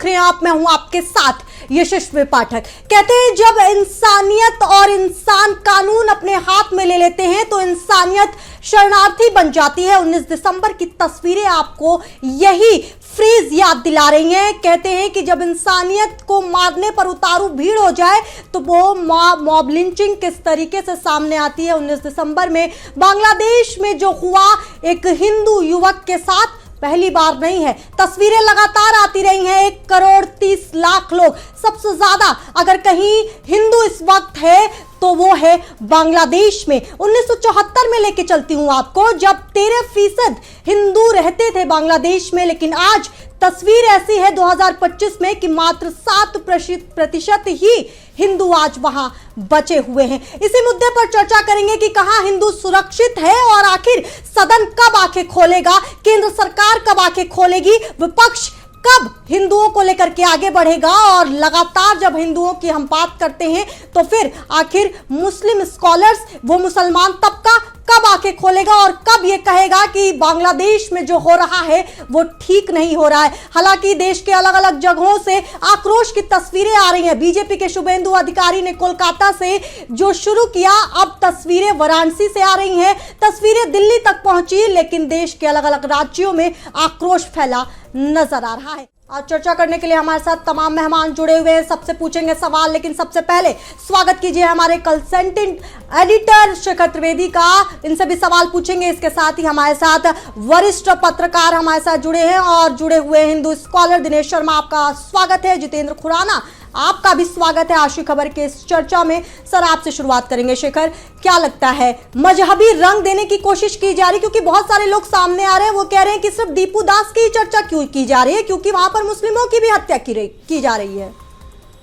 देख रहे हैं आप, मैं हूं आपके साथ यशस्वी पाठक। कहते हैं जब इंसानियत और इंसान कानून अपने हाथ में ले लेते हैं तो इंसानियत शरणार्थी बन जाती है। 19 दिसंबर की तस्वीरें आपको यही फ्रेज याद दिला रही हैं। कहते हैं कि जब इंसानियत को मारने पर उतारू भीड़ हो जाए तो वो मॉब लिंचिंग किस तरीके से सामने आती है। 19 दिसंबर में बांग्लादेश में जो हुआ एक हिंदू युवक के साथ पहली बार नहीं है। तस्वीरें लगातार आती रही हैं। 1,30,00,000 लोग, सबसे ज्यादा अगर कहीं हिंदू इस वक्त है तो वो है बांग्लादेश में। 1974 में लेके चलती हूं आपको, जब 13% हिंदू रहते थे बांग्लादेश में, लेकिन आज तस्वीर ऐसी है 2025 में कि मात्र 7% ही हिंदू आज वहां बचे हुए हैं। इसी मुद्दे पर चर्चा करेंगे कि कहां हिंदू सुरक्षित है और आखिर सदन कब आंखें खोलेगा, केंद्र सरकार कब आंखें खोलेगी, विपक्ष कब हिंदुओं को लेकर के आगे बढ़ेगा। और लगातार जब हिंदुओं की हम बात करते हैं तो फिर आखिर मुस्लिम स्कॉलर्स, वो मुसलमान तबका कब आंखें खोलेगा और कब ये कहेगा कि बांग्लादेश में जो हो रहा है वो ठीक नहीं हो रहा है। हालांकि देश के अलग अलग जगहों से आक्रोश की तस्वीरें आ रही हैं। बीजेपी के शुभेंदु अधिकारी ने कोलकाता से जो शुरू किया, अब तस्वीरें वाराणसी से आ रही हैं, तस्वीरें दिल्ली तक पहुंची, लेकिन देश के अलग अलग राज्यों में आक्रोश फैला नजर आ रहा है। आज चर्चा करने के लिए हमारे साथ तमाम मेहमान जुड़े हुए हैं, सबसे पूछेंगे सवाल, लेकिन सबसे पहले स्वागत कीजिए हमारे कंसल्टेंट एडिटर शेखर त्रिवेदी का। इनसे भी सवाल पूछेंगे। इसके साथ ही हमारे साथ वरिष्ठ पत्रकार हमारे साथ जुड़े हैं और जुड़े हुए हिंदू स्कॉलर दिनेश शर्मा, आपका स्वागत है। जितेंद्र खुराना, आपका भी स्वागत है आज की खबर के इस चर्चा में। सर, आपसे शुरुआत करेंगे। शेखर, क्या लगता है मजहबी रंग देने की कोशिश की जा रही, क्योंकि बहुत सारे लोग सामने आ रहे हैं, वो कह रहे हैं कि सिर्फ दीपू दास की चर्चा क्यों की जा रही है, क्योंकि वहां पर मुस्लिमों की भी हत्या की जा रही है।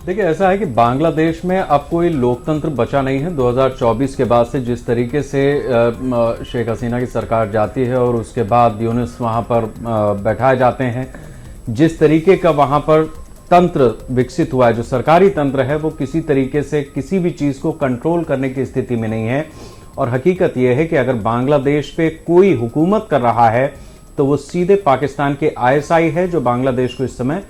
देखिए, ऐसा है कि बांग्लादेश में अब कोई लोकतंत्र बचा नहीं है। 2024 के बाद से जिस तरीके से शेख हसीना की सरकार जाती है और उसके बाद यूनुस वहां पर बैठाए जाते हैं, जिस तरीके का वहां पर तंत्र विकसित हुआ है, जो सरकारी तंत्र है, वो किसी तरीके से किसी भी चीज को कंट्रोल करने की स्थिति में नहीं है। और हकीकत यह है कि अगर बांग्लादेश पे कोई हुकूमत कर रहा है तो वो सीधे पाकिस्तान के ISI है, जो बांग्लादेश को इस समय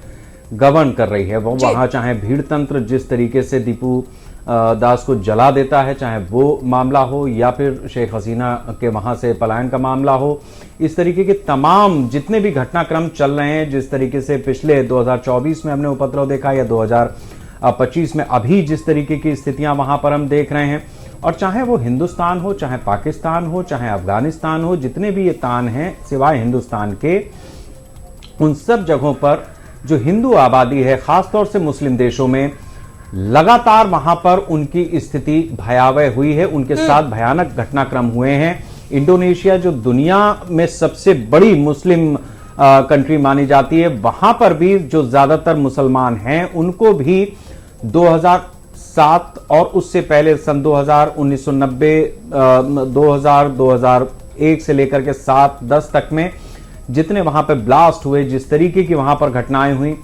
गवर्न कर रही है। वो वहां चाहे भीड़ तंत्र जिस तरीके से दीपू दास को जला देता है, चाहे वो मामला हो या फिर शेख हसीना के वहां से पलायन का मामला हो, इस तरीके के तमाम जितने भी घटनाक्रम चल रहे हैं, जिस तरीके से पिछले 2024 में हमने उपद्रव देखा या 2025 में अभी जिस तरीके की स्थितियां वहां पर हम देख रहे हैं, और चाहे वो हिंदुस्तान हो, चाहे पाकिस्तान हो, चाहे अफगानिस्तान हो, जितने भी ये तान हैं सिवाय हिंदुस्तान के, उन सब जगहों पर जो हिंदू आबादी है, खासतौर से मुस्लिम देशों में, लगातार वहां पर उनकी स्थिति भयावह हुई है। उनके साथ भयानक घटनाक्रम हुए हैं। इंडोनेशिया, जो दुनिया में सबसे बड़ी मुस्लिम कंट्री मानी जाती है, वहां पर भी जो ज्यादातर मुसलमान हैं, उनको भी 2007 और उससे पहले सन 2000, 1990, 2000, 2001 से लेकर के 7-10 तक में जितने वहां पर ब्लास्ट हुए, जिस तरीके की वहां पर घटनाएं हुई,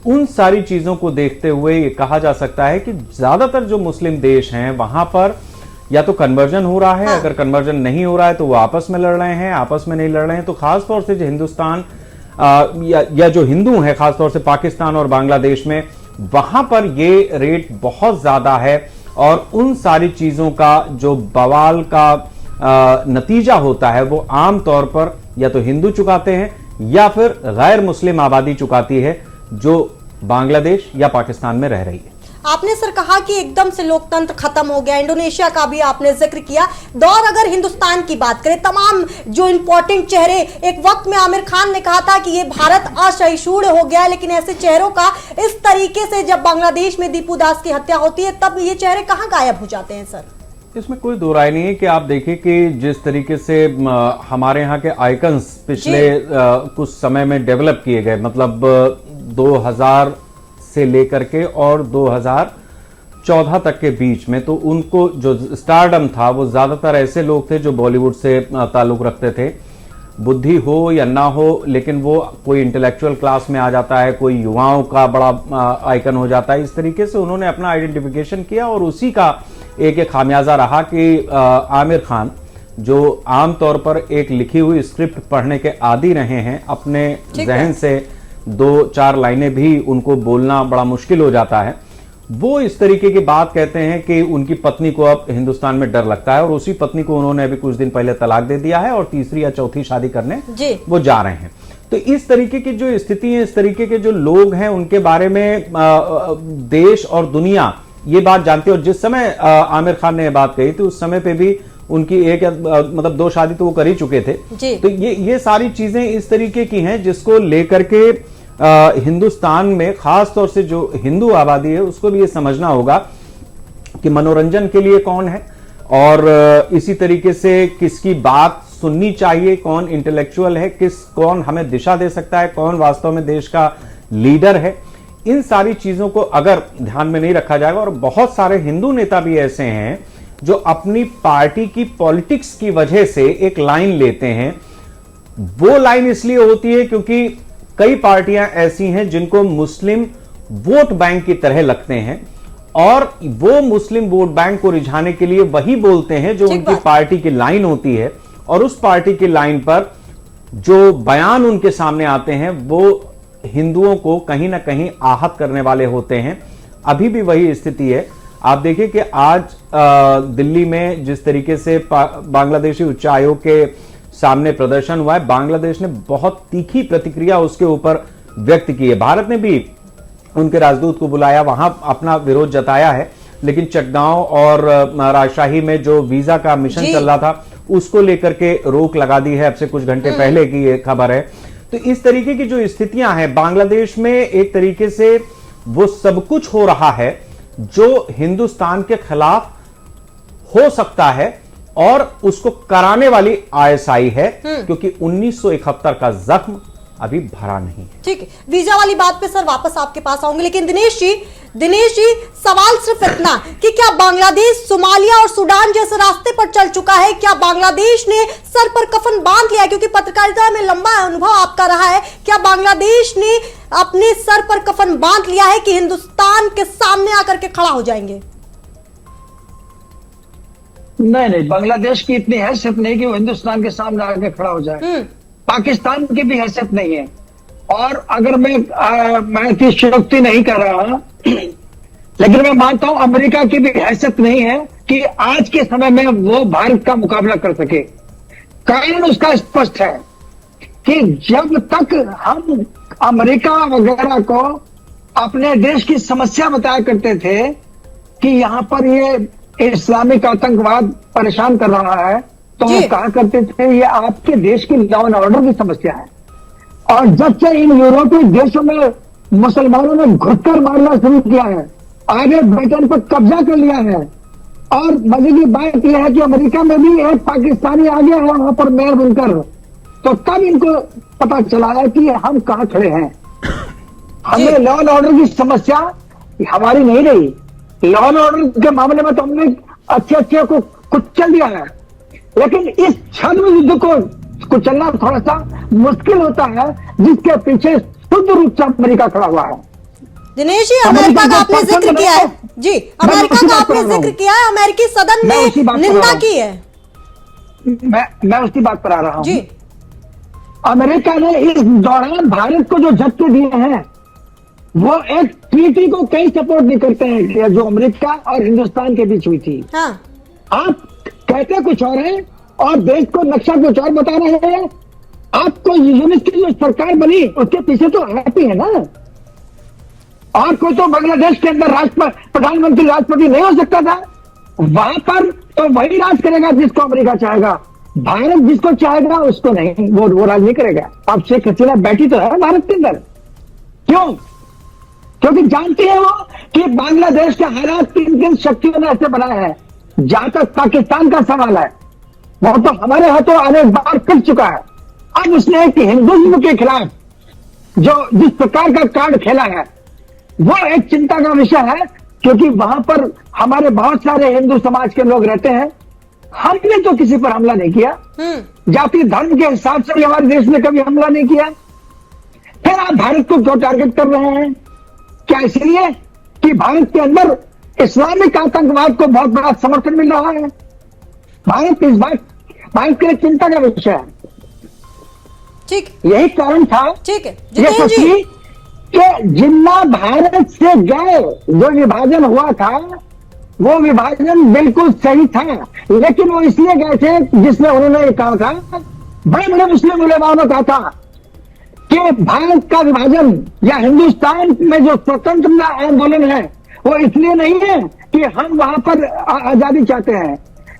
उन सारी चीजों को देखते हुए ये कहा जा सकता है कि ज्यादातर जो मुस्लिम देश हैं वहां पर या तो कन्वर्जन हो रहा है, अगर कन्वर्जन नहीं हो रहा है तो वो आपस में लड़ रहे हैं, आपस में नहीं लड़ रहे हैं तो खासतौर से जो हिंदुस्तान या जो हिंदू हैं, खासतौर से पाकिस्तान और बांग्लादेश में, वहां पर ये रेट बहुत ज्यादा है। और उन सारी चीजों का जो बवाल का नतीजा होता है वो आमतौर पर या तो हिंदू चुकाते हैं या फिर गैर मुस्लिम आबादी चुकाती है, जो बांग्लादेश या पाकिस्तान में रह रही है। आपने सर कहा कि एकदम से लोकतंत्र खत्म हो गया, इंडोनेशिया का भी आपने जिक्र किया। दौर अगर हिंदुस्तान की बात करें, तमाम जो इंपॉर्टेंट चेहरे, एक वक्त में आमिर खान ने कहा था कि ये भारत असहिष्णु हो गया है, लेकिन ऐसे चेहरों का इस तरीके से जब बांग्लादेश में दीपू दास की हत्या होती है तब ये चेहरे कहाँ गायब हो जाते हैं सर? इसमें कोई दो राय नहीं है कि आप देखिए कि जिस तरीके से हमारे यहाँ के आइकन्स पिछले कुछ समय में डेवलप किए गए, मतलब 2000 से लेकर के और 2014 तक के बीच में, तो उनको जो स्टारडम था वो ज्यादातर ऐसे लोग थे जो बॉलीवुड से ताल्लुक रखते थे। बुद्धि हो या ना हो, लेकिन वो कोई इंटेलेक्चुअल क्लास में आ जाता है, कोई युवाओं का बड़ा आइकन हो जाता है। इस तरीके से उन्होंने अपना आइडेंटिफिकेशन किया और उसी का एक खामियाजा रहा कि आमिर खान, जो आमतौर पर एक लिखी हुई स्क्रिप्ट पढ़ने के आदी रहे हैं, अपने जहन से 2-4 लाइनें भी उनको बोलना बड़ा मुश्किल हो जाता है। वो इस तरीके की बात कहते हैं कि उनकी पत्नी को अब हिंदुस्तान में डर लगता है और उसी पत्नी को उन्होंने अभी कुछ दिन पहले तलाक दे दिया है और तीसरी या चौथी शादी करने वो जा रहे हैं। तो इस तरीके की जो स्थिति है, इस तरीके के जो लोग हैं, उनके बारे में देश और दुनिया ये बात जानती है। और जिस समय आमिर खान ने यह बात कही थी उस समय पे भी उनकी एक मतलब 2 शादी तो वो कर ही चुके थे। तो ये सारी चीजें इस तरीके की हैं जिसको लेकर के हिंदुस्तान में खास तौर से जो हिंदू आबादी है उसको भी ये समझना होगा कि मनोरंजन के लिए कौन है और इसी तरीके से किसकी बात सुननी चाहिए, कौन इंटेलेक्चुअल है, कौन हमें दिशा दे सकता है, कौन वास्तव में देश का लीडर है। इन सारी चीजों को अगर ध्यान में नहीं रखा जाएगा, और बहुत सारे हिंदू नेता भी ऐसे हैं जो अपनी पार्टी की पॉलिटिक्स की वजह से एक लाइन लेते हैं। वो लाइन इसलिए होती है क्योंकि कई पार्टियां ऐसी हैं जिनको मुस्लिम वोट बैंक की तरह लगते हैं और वो मुस्लिम वोट बैंक को रिझाने के लिए वही बोलते हैं जो उनकी पार्टी की लाइन होती है, और उस पार्टी की लाइन पर जो बयान उनके सामने आते हैं वो हिंदुओं को कहीं ना कहीं आहत करने वाले होते हैं। अभी भी वही स्थिति है। आप देखिए कि आज दिल्ली में जिस तरीके से बांग्लादेशी उच्चायोग के सामने प्रदर्शन हुआ है, बांग्लादेश ने बहुत तीखी प्रतिक्रिया उसके ऊपर व्यक्त की है। भारत ने भी उनके राजदूत को बुलाया, वहां अपना विरोध जताया है, लेकिन चटगांव और राजशाही में जो वीजा का मिशन चल रहा था उसको लेकर के रोक लगा दी है। अब से कुछ घंटे पहले की ये खबर है। तो इस तरीके की जो स्थितियां हैं बांग्लादेश में, एक तरीके से वो सब कुछ हो रहा है जो हिंदुस्तान के खिलाफ हो सकता है और उसको कराने वाली आईएसआई है, क्योंकि 1971 का जख्म अभी भरा नहीं है। ठीक है, वीजा वाली बात पे सर वापस आपके पास आऊंगे, लेकिन दिनेश जी सवाल सिर्फ इतना कि क्या बांग्लादेश सोमालिया और सूडान जैसे रास्ते पर चल चुका है? क्या बांग्लादेश ने सर पर कफन बांध लिया? क्योंकि पत्रकारिता में लंबा अनुभव आपका रहा है। क्या बांग्लादेश ने अपने सर पर कफन बांध लिया है कि हिंदुस्तान के सामने आकर के खड़ा हो जाएंगे? नहीं, बांग्लादेश की इतनी हैसियत नहीं कि वो हिंदुस्तान के सामने आके खड़ा हो जाए। पाकिस्तान की भी हैसियत नहीं है। और अगर मैं अतिशयोक्ति नहीं कर रहा, लेकिन मैं मानता हूं अमेरिका की भी हैसियत नहीं है कि आज के समय में वो भारत का मुकाबला कर सके। कारण उसका स्पष्ट है कि जब तक हम अमेरिका वगैरह को अपने देश की समस्या बताया करते थे कि यहां पर ये इस्लामिक आतंकवाद परेशान कर रहा है, तो हम कहा करते थे ये आपके देश की लॉ एंड ऑर्डर की समस्या है। और जब से इन यूरोपीय देशों में मुसलमानों ने घुसकर मारना शुरू किया है, आगे ब्रिटेन पर कब्जा कर लिया है, और मजे की बात यह है कि अमेरिका में भी एक पाकिस्तानी आ गया है वहां पर मेयर बनकर, तो तब इनको पता चला है कि हम कहां खड़े हैं। हमें लॉ एंड ऑर्डर की समस्या हमारी नहीं रही। लॉ एंड ऑर्डर के मामले में तो हमने अच्छे को कुचल दिया है, लेकिन इस छद्म युद्ध को कुचलना थोड़ा सा मुश्किल होता है जिसके पीछे शुद्ध रूप से अमेरिका खड़ा हुआ है। दिनेश जी, अमेरिका का आपने जिक्र किया है जी, अमेरिका का आपने जिक्र किया है, अमेरिकी सदन ने निंदा की है। मैं उसी बात पर आ रहा हूं जी। अमेरिका ने इस दौरान भारत को जो झटके दिए हैं वो एक ट्रीटी को कई सपोर्ट नहीं करते हैं जो अमेरिका और हिंदुस्तान के बीच हुई थी। हाँ। आप कहते कुछ और है और देश को नक्शा कुछ और बता रहे हैं। आपको यूनिस की जो सरकार बनी उसके पीछे तो हैप्पी है ना, और कोई तो बांग्लादेश के अंदर प्रधानमंत्री राष्ट्रपति नहीं हो सकता था। वहां पर तो वही राज करेगा जिसको अमेरिका चाहेगा, भारत जिसको चाहेगा उसको नहीं, वो राज नहीं करेगा। अब शेख हसीना बैठी तो है भारत के अंदर, क्यों? क्योंकि जानती है वो कि बांग्लादेश के हालात किन शक्तियों ने ऐसे बनाए हैं। जहां तक पाकिस्तान का सवाल है वो तो हमारे हाथों अनेक बार पिट चुका है। अब उसने एक हिंदुत्व के खिलाफ जो जिस प्रकार का कार्ड खेला है वो एक चिंता का विषय है, क्योंकि वहां पर हमारे बहुत सारे हिंदू समाज के लोग रहते हैं। हमने तो किसी पर हमला नहीं किया, जाति धर्म के हिसाब से भी हमारे देश ने कभी हमला नहीं किया। फिर आप भारत को क्यों टारगेट कर रहे हैं? क्या इसलिए कि भारत के अंदर इस्लामिक आतंकवाद को बहुत बड़ा समर्थन मिल रहा है? भारत के लिए चिंता का विषय है। ठीक, यही कारण था ठीक है जितेंद्र जी, कि जिन्ना भारत से गए, जो विभाजन हुआ था वो विभाजन बिल्कुल सही था, लेकिन वो इसलिए गए थे जिसमें उन्होंने ये कहा था, बड़े बड़े मुस्लिम उलेमाओं ने कहा था कि भारत का विभाजन या हिंदुस्तान में जो स्वतंत्रता आंदोलन है वो इसलिए नहीं है कि हम वहां पर आजादी चाहते हैं,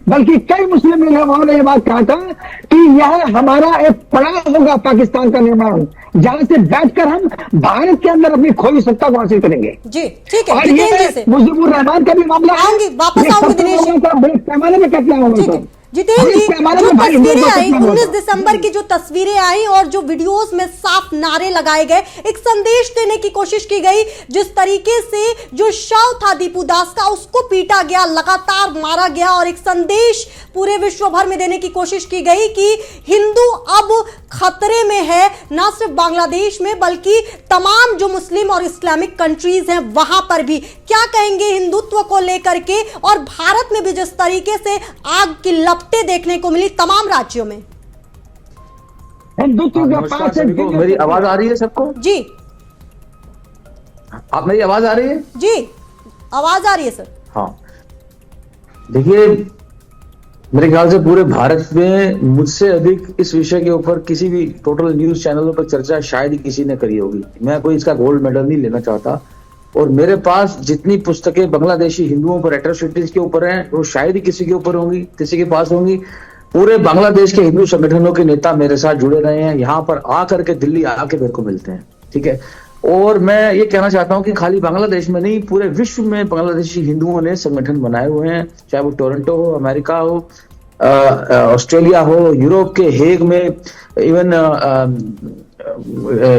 बल्कि कई मुस्लिम उलेमाओं ने यह बात कहा था कि यह हमारा एक पड़ाव होगा पाकिस्तान का निर्माण, जहां से बैठकर हम भारत के अंदर अपनी खोई सत्ता को हासिल करेंगे। जी ठीक है, और ये मुजीबुर रहमान का भी मामला है, आऊंगी, वापस आऊंगी दिनेश। बड़े पैमाने में कटना होगा। जितेंद्र जी, जो तस्वीरें आई 19 दिसंबर की, जो तस्वीरें आई और जो वीडियोस में साफ नारे लगाए गए, एक संदेश देने की कोशिश की गई, जिस तरीके से जो शव था दीपू दास का उसको पीटा गया, लगातार मारा गया, और एक संदेश पूरे विश्व भर में देने की कोशिश की गई कि हिंदू अब खतरे में है, ना सिर्फ बांग्लादेश में बल्कि तमाम जो मुस्लिम और इस्लामिक कंट्रीज हैं वहां पर भी। क्या कहेंगे हिंदुत्व को लेकर के, और भारत में भी जिस तरीके से आग की लपटें देखने को मिली तमाम राज्यों में? हिंदुत्व के पास मेरी आवाज आ रही है सबको? जी, आप, मेरी आवाज आ रही है? जी आवाज आ रही है सर। हाँ, देखिए, मेरे ख्याल से पूरे भारत में मुझसे अधिक इस विषय के ऊपर किसी भी टोटल न्यूज चैनलों पर चर्चा शायद ही किसी ने करी होगी। मैं कोई इसका गोल्ड मेडल नहीं लेना चाहता, और मेरे पास जितनी पुस्तकें बांग्लादेशी हिंदुओं पर एट्रोसिटीज के ऊपर हैं वो शायद ही किसी के ऊपर होंगी, किसी के पास होंगी। पूरे बांग्लादेश के हिंदू संगठनों के नेता मेरे साथ जुड़े रहे हैं, यहाँ पर आकर के दिल्ली आके मेरे को मिलते हैं, ठीक है। और मैं ये कहना चाहता हूँ कि खाली बांग्लादेश में नहीं, पूरे विश्व में बांग्लादेशी हिंदुओं ने संगठन बनाए हुए हैं, चाहे वो टोरंटो हो, अमेरिका हो, ऑस्ट्रेलिया हो, यूरोप के हेग में, इवन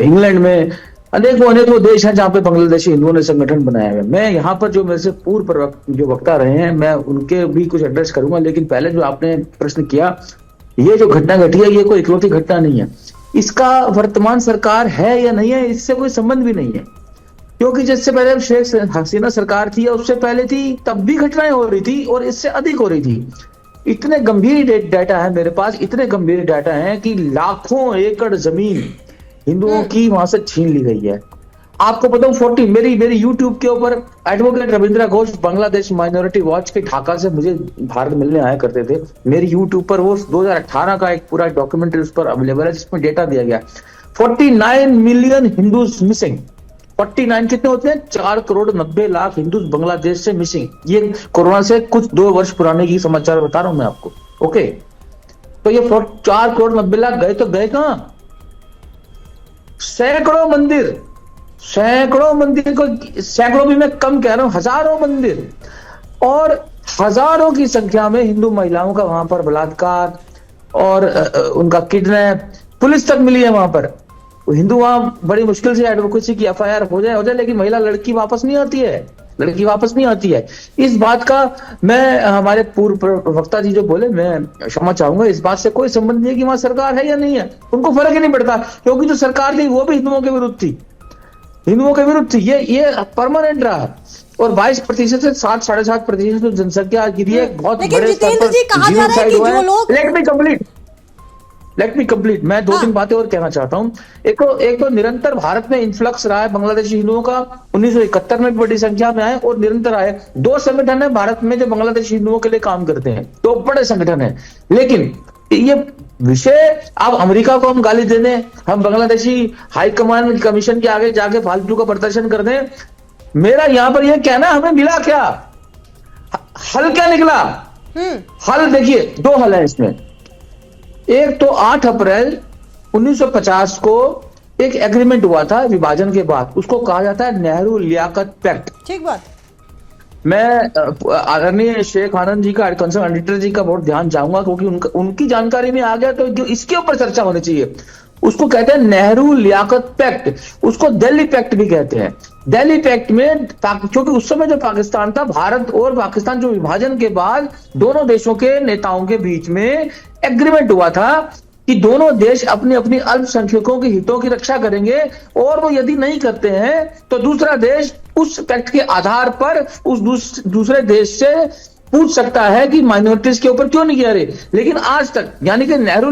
इंग्लैंड में, अनेकों देश हैं जहां पे बांग्लादेशी हिंदुओं ने संगठन बनाया है। मैं यहाँ पर जो मेरे से पूर्व जो वक्ता रहे हैं, मैं उनके भी कुछ एड्रेस करूंगा, लेकिन पहले जो आपने प्रश्न किया, ये जो घटना घटी है ये कोई इकलौती घटना नहीं है। इसका वर्तमान सरकार है या नहीं है इससे कोई संबंध भी नहीं है, क्योंकि जिससे पहले शेख हसीना सरकार थी, उससे पहले थी, तब भी घटनाएं हो रही थी और इससे अधिक हो रही थी। इतने गंभीर डाटा है मेरे पास, इतने गंभीर डाटा है कि लाखों एकड़ जमीन हिंदुओं की वहां से छीन ली गई है। आपको पता हूँ मेरी यूट्यूब के ऊपर advocate Ravindra Ghosh Bangladesh minority watch के ढाका से मुझे भारत मिलने आया करते थे। मेरी यूट्यूब पर वो 2018 का एक पूरा डॉक्यूमेंट्री उस पर अवेलेबल है, जिसमें डेटा दिया गया 49 मिलियन हिंदूज मिसिंग। 49 कितने होते हैं? 4 करोड़ 90 लाख हिंदूज बांग्लादेश से मिसिंग। ये कोरोना से कुछ 2 वर्ष पुराने की समाचार बता रहा हूं मैं आपको। ओके, तो ये 4 करोड़ 90 लाख गए तो गए कहां? सैकड़ों मंदिर को, सैकड़ों भी मैं कम कह रहा हूं, हजारों मंदिर, और हजारों की संख्या में हिंदू महिलाओं का वहां पर बलात्कार और उनका किडनैप, पुलिस तक मिली है वहां पर। हिंदू वहां बड़ी मुश्किल से एडवोकेसी की FIR हो जाए, लेकिन महिला लड़की वापस नहीं आती है। इस बात का मैं, हमारे पूर्व वक्ता जी जो बोले, मैं क्षमा चाहूंगा, इस बात से कोई संबंध नहीं है कि वहां सरकार है या नहीं है, उनको फर्क ही नहीं पड़ता, क्योंकि जो सरकार थी वो भी हिंदुओं के विरुद्ध थी। ये परमानेंट रहा। और 22% से 7-7.5% तो जनसंख्या गिरी है बहुत बड़े स्तर पर। Let me complete. मैं 2-3 बातें और कहना चाहता हूं। एक तो निरंतर भारत में इन्फ्लक्स रहा है बांग्लादेशी हिंदुओं का, 1971 में बड़ी संख्या में आए और निरंतर आए। 2 संगठन है भारत में जो बांग्लादेशी हिंदुओं के लिए काम करते हैं, 2 बड़े संगठन है। लेकिन ये विषय, आप अमेरिका को हम गाली दे दें, हम बांग्लादेशी हाईकमान कमीशन के आगे जाके फालतू का प्रदर्शन कर दें, मेरा यहां पर यह कहना, हमें मिला क्या? हल क्या निकला? हल देखिए, 2 हल है इसमें। एक तो 8 अप्रैल 1950 को एक एग्रीमेंट हुआ था विभाजन के बाद, उसको कहा जाता है नेहरू लियाकत पैक्ट। ठीक बात। मैं आदरणीय शेख आनंद जी का, कंसर्न एडिटर जी का बहुत ध्यान चाहूंगा, क्योंकि उनकी जानकारी में आ गया तो जो इसके ऊपर चर्चा होनी चाहिए। उसको कहते हैं नेहरू लियाकत पैक्ट, उसको दिल्ली पैक्ट भी कहते हैं। दिल्ली पैक्ट में, क्योंकि उस समय जो पाकिस्तान था, भारत और पाकिस्तान जो विभाजन के बाद दोनों देशों के नेताओं के बीच में एग्रीमेंट हुआ था कि दोनों देश अपनी अपनी अल्पसंख्यकों के हितों की रक्षा करेंगे, और वो यदि नहीं करते हैं तो दूसरा देश उस पैक्ट के आधार पर उस दूसरे देश से पूछ सकता है कि माइनॉरिटीज के ऊपर क्यों नहीं किया रे। लेकिन आज तक, यानी कि नेहरू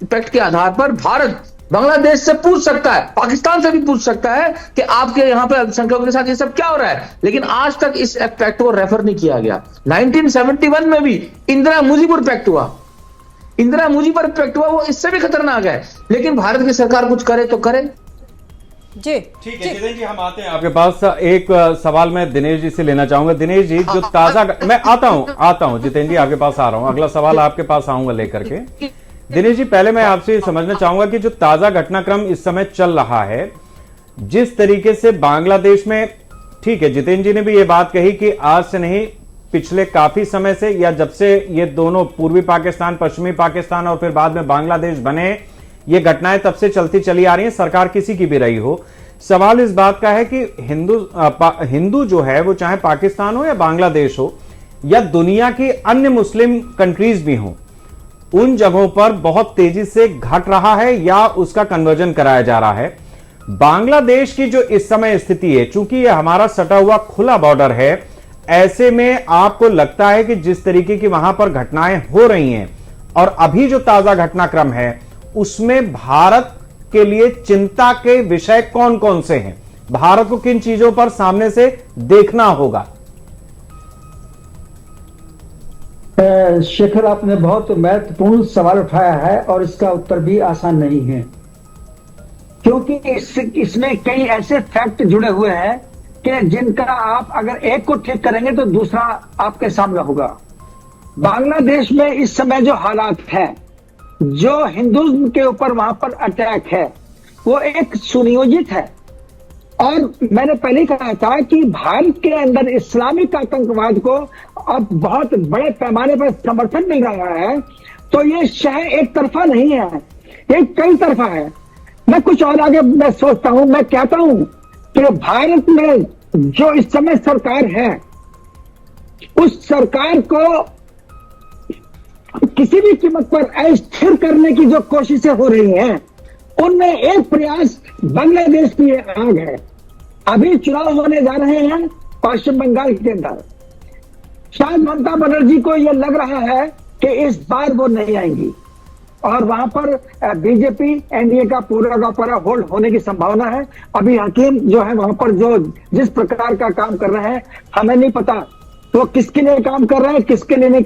पैक्ट के आधार पर भारत बांग्लादेश से पूछ सकता है, पाकिस्तान से भी पूछ सकता है कि आपके यहाँ पे अल्पसंख्यकों के साथ ये सब क्या हो रहा है, लेकिन आज तक इस पैक्ट को रेफर नहीं किया गया। 1971 में भी इंदिरा मुजीबर पैक्ट हुआ, इंदिरा मुजीबर पैक्ट हुआ, वो इससे भी खतरनाक है, लेकिन भारत की सरकार कुछ करे तो करे। जी ठीक है जितेंद्र जी, हम आते हैं आपके पास। एक सवाल मैं दिनेश जी से लेना चाहूंगा। दिनेश जी, जो ताजा, मैं आता हूं जितेंद्र जी, आपके पास आ रहा हूं, अगला सवाल आपके पास आऊंगा लेकर के। दिनेश जी, पहले मैं आपसे समझना चाहूंगा कि जो ताजा घटनाक्रम इस समय चल रहा है, जिस तरीके से बांग्लादेश में, ठीक है, जितेंद्र जी ने भी ये बात कही कि आज से नहीं, पिछले काफी समय से, या जब से ये दोनों पूर्वी पाकिस्तान, पश्चिमी पाकिस्तान और फिर बाद में बांग्लादेश बने, ये घटनाएं तब से चलती चली आ रही हैं, सरकार किसी की भी रही हो। सवाल इस बात का है कि हिंदू जो है वो चाहे पाकिस्तान हो या बांग्लादेश हो या दुनिया की अन्य मुस्लिम कंट्रीज भी हो, उन जगहों पर बहुत तेजी से घट रहा है या उसका कन्वर्जन कराया जा रहा है। बांग्लादेश की जो इस समय स्थिति है, चूंकि यह हमारा सटा हुआ खुला बॉर्डर है, ऐसे में आपको लगता है कि जिस तरीके की वहां पर घटनाएं हो रही हैं और अभी जो ताजा घटनाक्रम है, उसमें भारत के लिए चिंता के विषय कौन कौन से हैं? भारत को किन चीजों पर सामने से देखना होगा? शेखर, आपने बहुत महत्वपूर्ण सवाल उठाया है और इसका उत्तर भी आसान नहीं है, क्योंकि इसमें कई ऐसे फैक्ट जुड़े हुए हैं कि जिनका आप अगर एक को ठीक करेंगे तो दूसरा आपके सामने होगा। बांग्लादेश में इस समय जो हालात हैं, जो हिंदुत्व के ऊपर वहां पर अटैक है, वो एक सुनियोजित है। और मैंने पहले कहा था कि भारत के अंदर इस्लामिक आतंकवाद को अब बहुत बड़े पैमाने पर समर्थन मिल रहा है, तो ये शहर एक तरफा नहीं है, ये कई तरफा है। मैं कुछ और आगे मैं सोचता हूं, मैं कहता हूं कि भारत में जो इस समय सरकार है, उस सरकार को किसी भी कीमत पर अस्थिर करने की जो कोशिशें हो रही हैं, उनमें एक प्रयास बांग्लादेश की आग है। अभी चुनाव होने जा रहे हैं पश्चिम बंगाल के अंदर। शायद ममता बनर्जी को यह लग रहा है कि इस बार वो नहीं आएंगी और वहां पर बीजेपी एनडीए का पूरा होल्ड होने की संभावना है। अभी हकीम जो है वहां पर जो जिस प्रकार का काम कर रहे हैं, हमें नहीं पता वो किसके लिए काम कर रहे हैं, किसके लिए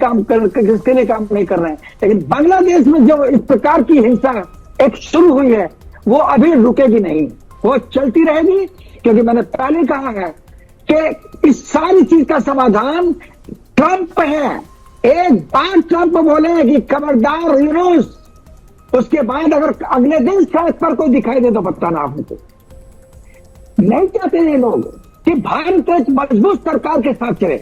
काम नहीं कर रहे हैं। लेकिन बांग्लादेश में जो इस प्रकार की हिंसा एक शुरू हुई है, वो अभी रुकेगी नहीं, वो चलती रहेगी। क्योंकि मैंने पहले कहा है कि इस सारी चीज का समाधान ट्रंप है। एक बार ट्रंप बोले कि खबरदार यूनुस, उसके बाद अगर अगले दिन सड़क पर कोई दिखाई दे तो बताना आपको। नहीं चाहते ये लोग कि भारत एक मजबूत सरकार के साथ चले,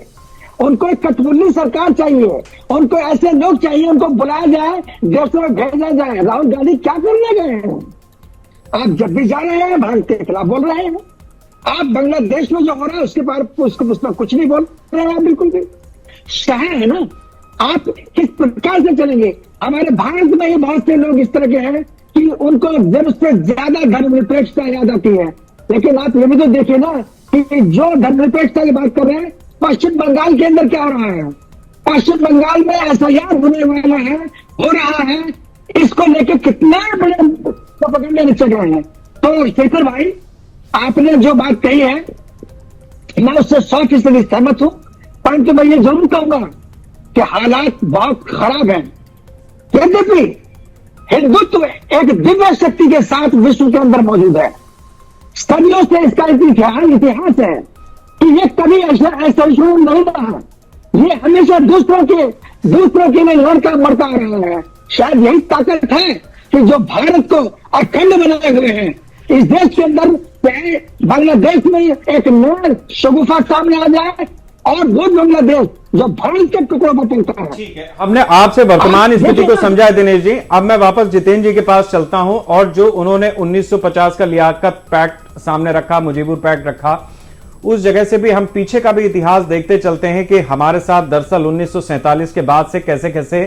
उनको एक कठपुतली सरकार चाहिए, उनको ऐसे लोग चाहिए, उनको बुलाया जाए, देश में भेजा जाए। राहुल गांधी क्या करने गए हैं? आप जब भी जा रहे हैं भारत के खिलाफ बोल रहे हैं, आप बांग्लादेश में जो हो रहा है उसके बारे उसमें कुछ नहीं बोल रहे हैं बिल्कुल भी। शहर है ना, आप किस प्रकार से चलेंगे? हमारे भारत में ही बहुत से लोग इस तरह के हैं कि उनको जरूरत से ज्यादा धर्मनिरपेक्षता याद आती है। लेकिन आप ये भी तो देखिए ना कि जो धर्मनिरपेक्षता की बात कर रहे हैं, पश्चिम बंगाल के अंदर क्या हो रहा है? पश्चिम बंगाल में एसआईआर होने वाला है, हो रहा है, इसको लेकर कितने बड़े प्रोपेगेंडा चल रहे हैं। तो शेखर भाई, आपने जो बात कही है मैं उससे 100% सहमत हूं, परंतु मैं ये जरूर कहूंगा कि हालात बहुत खराब हैं। यद्यपि हिंदुत्व एक दिव्य शक्ति के साथ विश्व के अंदर मौजूद है, सदियों से इसका इतिहास है कि ये कभी ऐसा शुरू नहीं रहा, ये हमेशा दूसरों के लिए लड़का मरता आ रहा है। शायद यही ताकत है कि जो भारत को अखंड बनाए हुए हैं। इस देश के अंदर बांग्लादेश में एक नया शगुफा सामने आ जाए और वो बांग्लादेश जो भारत के टुकड़ों पर पड़ता है। ठीक है, हमने आपसे वर्तमान स्थिति को समझा दिनेश जी। अब मैं वापस जितेंद्र जी के पास चलता हूं और जो उन्होंने 1950 का लियाकत पैक्ट सामने रखा, मुजीबर पैक्ट रखा, उस जगह से भी हम पीछे का भी इतिहास देखते चलते हैं कि हमारे साथ दरअसल 1947 के बाद से कैसे कैसे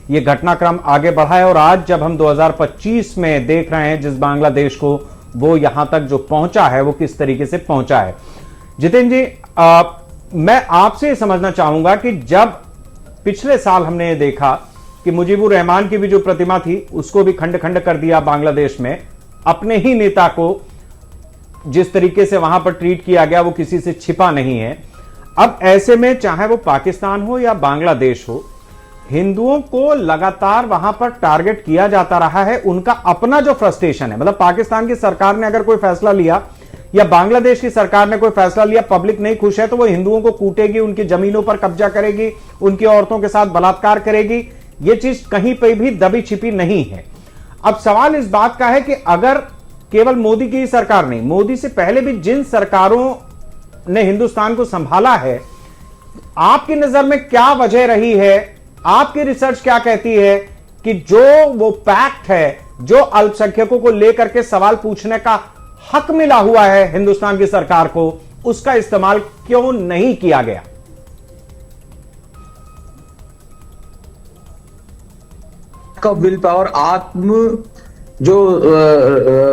ये घटनाक्रम आगे बढ़ा है और आज जब हम 2025 में देख रहे हैं जिस बांग्लादेश को, वो यहां तक जो पहुंचा है वो किस तरीके से पहुंचा है। जितेंद्र जी, मैं आपसे समझना चाहूंगा कि जब पिछले साल हमने ये देखा कि मुजीबुर रहमान की भी जो प्रतिमा थी उसको भी खंड खंड कर दिया बांग्लादेश में, अपने ही नेता को जिस तरीके से वहां पर ट्रीट किया गया वो किसी से छिपा नहीं है। अब ऐसे में चाहे वो पाकिस्तान हो या बांग्लादेश हो, हिंदुओं को लगातार वहां पर टारगेट किया जाता रहा है। उनका अपना जो फ्रस्ट्रेशन है, मतलब पाकिस्तान की सरकार ने अगर कोई फैसला लिया या बांग्लादेश की सरकार ने कोई फैसला लिया, पब्लिक नहीं खुश है तो वो हिंदुओं को कूटेगी, उनकी जमीनों पर कब्जा करेगी, उनकी औरतों के साथ बलात्कार करेगी। ये चीज कहीं पर भी दबी छिपी नहीं है। अब सवाल इस बात का है कि अगर केवल मोदी की सरकार नहीं, मोदी से पहले भी जिन सरकारों ने हिंदुस्तान को संभाला है, आपकी नजर में क्या वजह रही है, आपकी रिसर्च क्या कहती है कि जो वो पैक्ट है, जो अल्पसंख्यकों को लेकर के सवाल पूछने का हक मिला हुआ है हिंदुस्तान की सरकार को, उसका इस्तेमाल क्यों नहीं किया गया? का विल पावर, आत्म जो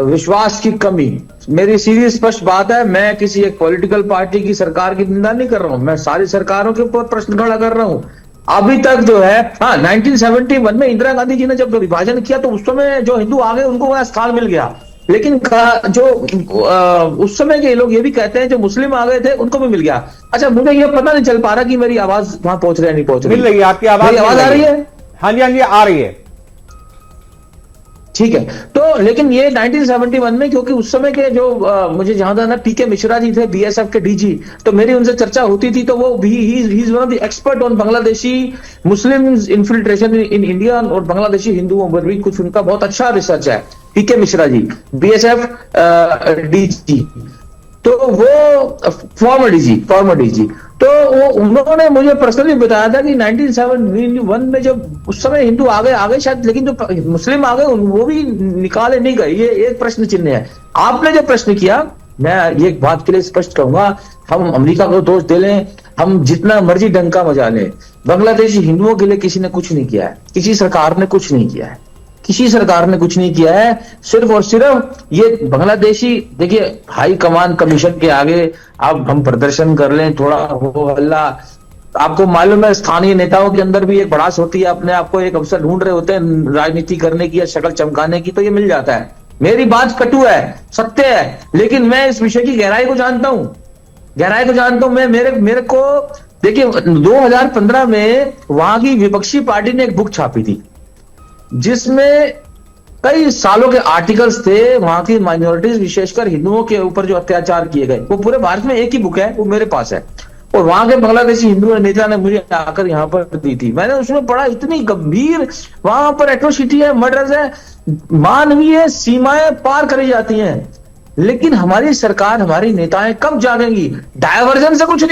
विश्वास की कमी, मेरी सीधी स्पष्ट बात है। मैं किसी एक पॉलिटिकल पार्टी की सरकार की निंदा नहीं कर रहा हूं, मैं सारी सरकारों के ऊपर प्रश्न खड़ा कर रहा हूं। अभी तक जो है, हाँ 1971 में इंदिरा गांधी जी ने जब विभाजन किया तो उस समय जो हिंदू आ गए उनको वहां स्थान मिल गया, लेकिन जो उस समय के लोग ये भी कहते हैं जो मुस्लिम आ गए थे उनको भी मिल गया। अच्छा, मुझे ये पता नहीं चल पा रहा कि मेरी आवाज वहां पहुंच रही है नहीं पहुंच रही। मिल रही है, आपकी आवाज आ रही है? हाँ जी, हाँ जी, आ रही है। ठीक है, तो लेकिन ये 1971 में, क्योंकि उस समय के जो मुझे जहां था ना, पीके मिश्रा जी थे बीएसएफ के डीजी, तो मेरी उनसे चर्चा होती थी, तो वो भी he is one of the expert on Bangladeshi Muslim infiltration in India और बांग्लादेशी हिंदुओं पर भी कुछ उनका बहुत अच्छा रिसर्च है। पीके मिश्रा जी बीएसएफ डीजी, तो वो फॉर्मर डीजी, तो वो उन्होंने मुझे पर्सनली बताया था कि 1971 में जब उस समय हिंदू आ गए शायद, लेकिन जो मुस्लिम आ गए वो भी निकाले नहीं गए। ये एक प्रश्न चिन्ह है। आपने जो प्रश्न किया, मैं ये बात के लिए स्पष्ट कहूंगा, हम अमेरिका को दोष दे लें, हम जितना मर्जी डंका बजा लें, बांग्लादेशी हिंदुओं के लिए किसी ने कुछ नहीं किया है, किसी सरकार ने कुछ नहीं किया है, किसी सरकार ने कुछ नहीं किया है। सिर्फ और सिर्फ ये बांग्लादेशी, देखिए हाई कमान कमीशन के आगे अब हम प्रदर्शन कर लें, थोड़ा हो हल्ला, आपको मालूम है स्थानीय नेताओं के अंदर भी एक भड़ास होती है, अपने आप को एक अवसर ढूंढ रहे होते हैं राजनीति करने की या शक्ल चमकाने की, तो ये मिल जाता है। मेरी बात कटु है, सत्य है, लेकिन मैं इस विषय की गहराई को जानता हूं। मैं मेरे को देखिए 2015 में वहां की विपक्षी पार्टी ने एक बुक छापी थी जिसमें कई सालों के आर्टिकल्स थे वहां की माइनॉरिटीज, विशेषकर हिंदुओं के ऊपर जो अत्याचार किए गए। वो पूरे भारत में एक ही बुक है, वो मेरे पास है, और वहां के बांग्लादेशी हिंदू नेता ने मुझे आकर यहाँ पर दी थी। मैंने उसमें पढ़ा, इतनी गंभीर वहां पर एट्रोसिटी है, मर्डर्स है, मानवीय सीमाएं पार करी जाती हैं। लेकिन हमारी सरकार, हमारी नेताएं कब जागेंगी? डायवर्जन से कुछ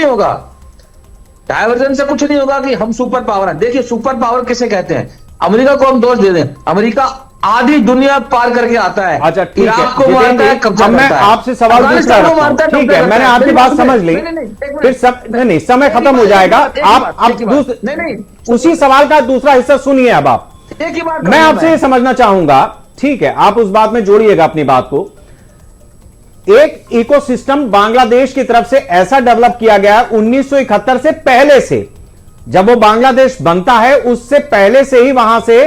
नहीं होगा कि हम सुपर पावर हैं। देखिए सुपर पावर किसे कहते हैं? अमेरिका को हम दोष दे दें, अमेरिका आधी दुनिया पार करके आता है। अच्छा ठीक है, इराक को मारता है, कब्जा करता है। मैं आपसे सवाल दूसरा रखता हूं। ठीक है, मैंने आपकी बात समझ ली, फिर नहीं समय खत्म हो जाएगा। आप उसी सवाल का दूसरा हिस्सा सुनिए। अब आप, एक ही बात मैं आपसे ये समझना चाहूंगा, ठीक है, आप उस बात में जोड़िएगा अपनी बात को। एक इकोसिस्टम बांग्लादेश की तरफ से ऐसा डेवलप किया गया 1971 से पहले से, जब वो बांग्लादेश बनता है उससे पहले से ही वहां से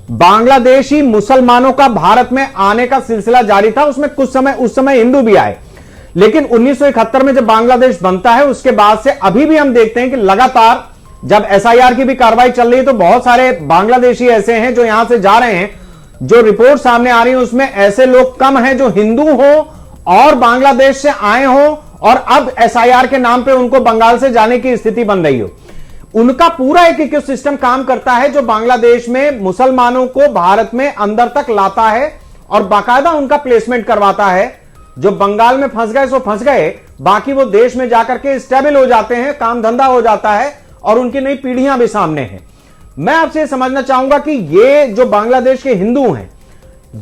बांग्लादेशी मुसलमानों का भारत में आने का सिलसिला जारी था। उसमें कुछ समय उस समय हिंदू भी आए, लेकिन 1971 में जब बांग्लादेश बनता है उसके बाद से अभी भी हम देखते हैं कि लगातार जब एसआईआर की भी कार्रवाई चल रही है तो बहुत सारे बांग्लादेशी ऐसे हैं जो यहां से जा रहे हैं। जो रिपोर्ट सामने आ रही है उसमें ऐसे लोग कम हैं जो हिंदू हो और बांग्लादेश से आए हो और अब एसआईआर के नाम पे उनको बंगाल से जाने की स्थिति बन रही हो। उनका पूरा एक इकोसिस्टम काम करता है जो बांग्लादेश में मुसलमानों को भारत में अंदर तक लाता है और बाकायदा उनका प्लेसमेंट करवाता है। जो बंगाल में फंस गए सो फंस गए, बाकी वो देश में जाकर के स्टेबल हो जाते हैं, काम धंधा हो जाता है और उनकी नई पीढ़ियां भी सामने हैं। मैं आपसे समझना चाहूंगा कि ये जो बांग्लादेश के हिंदू हैं,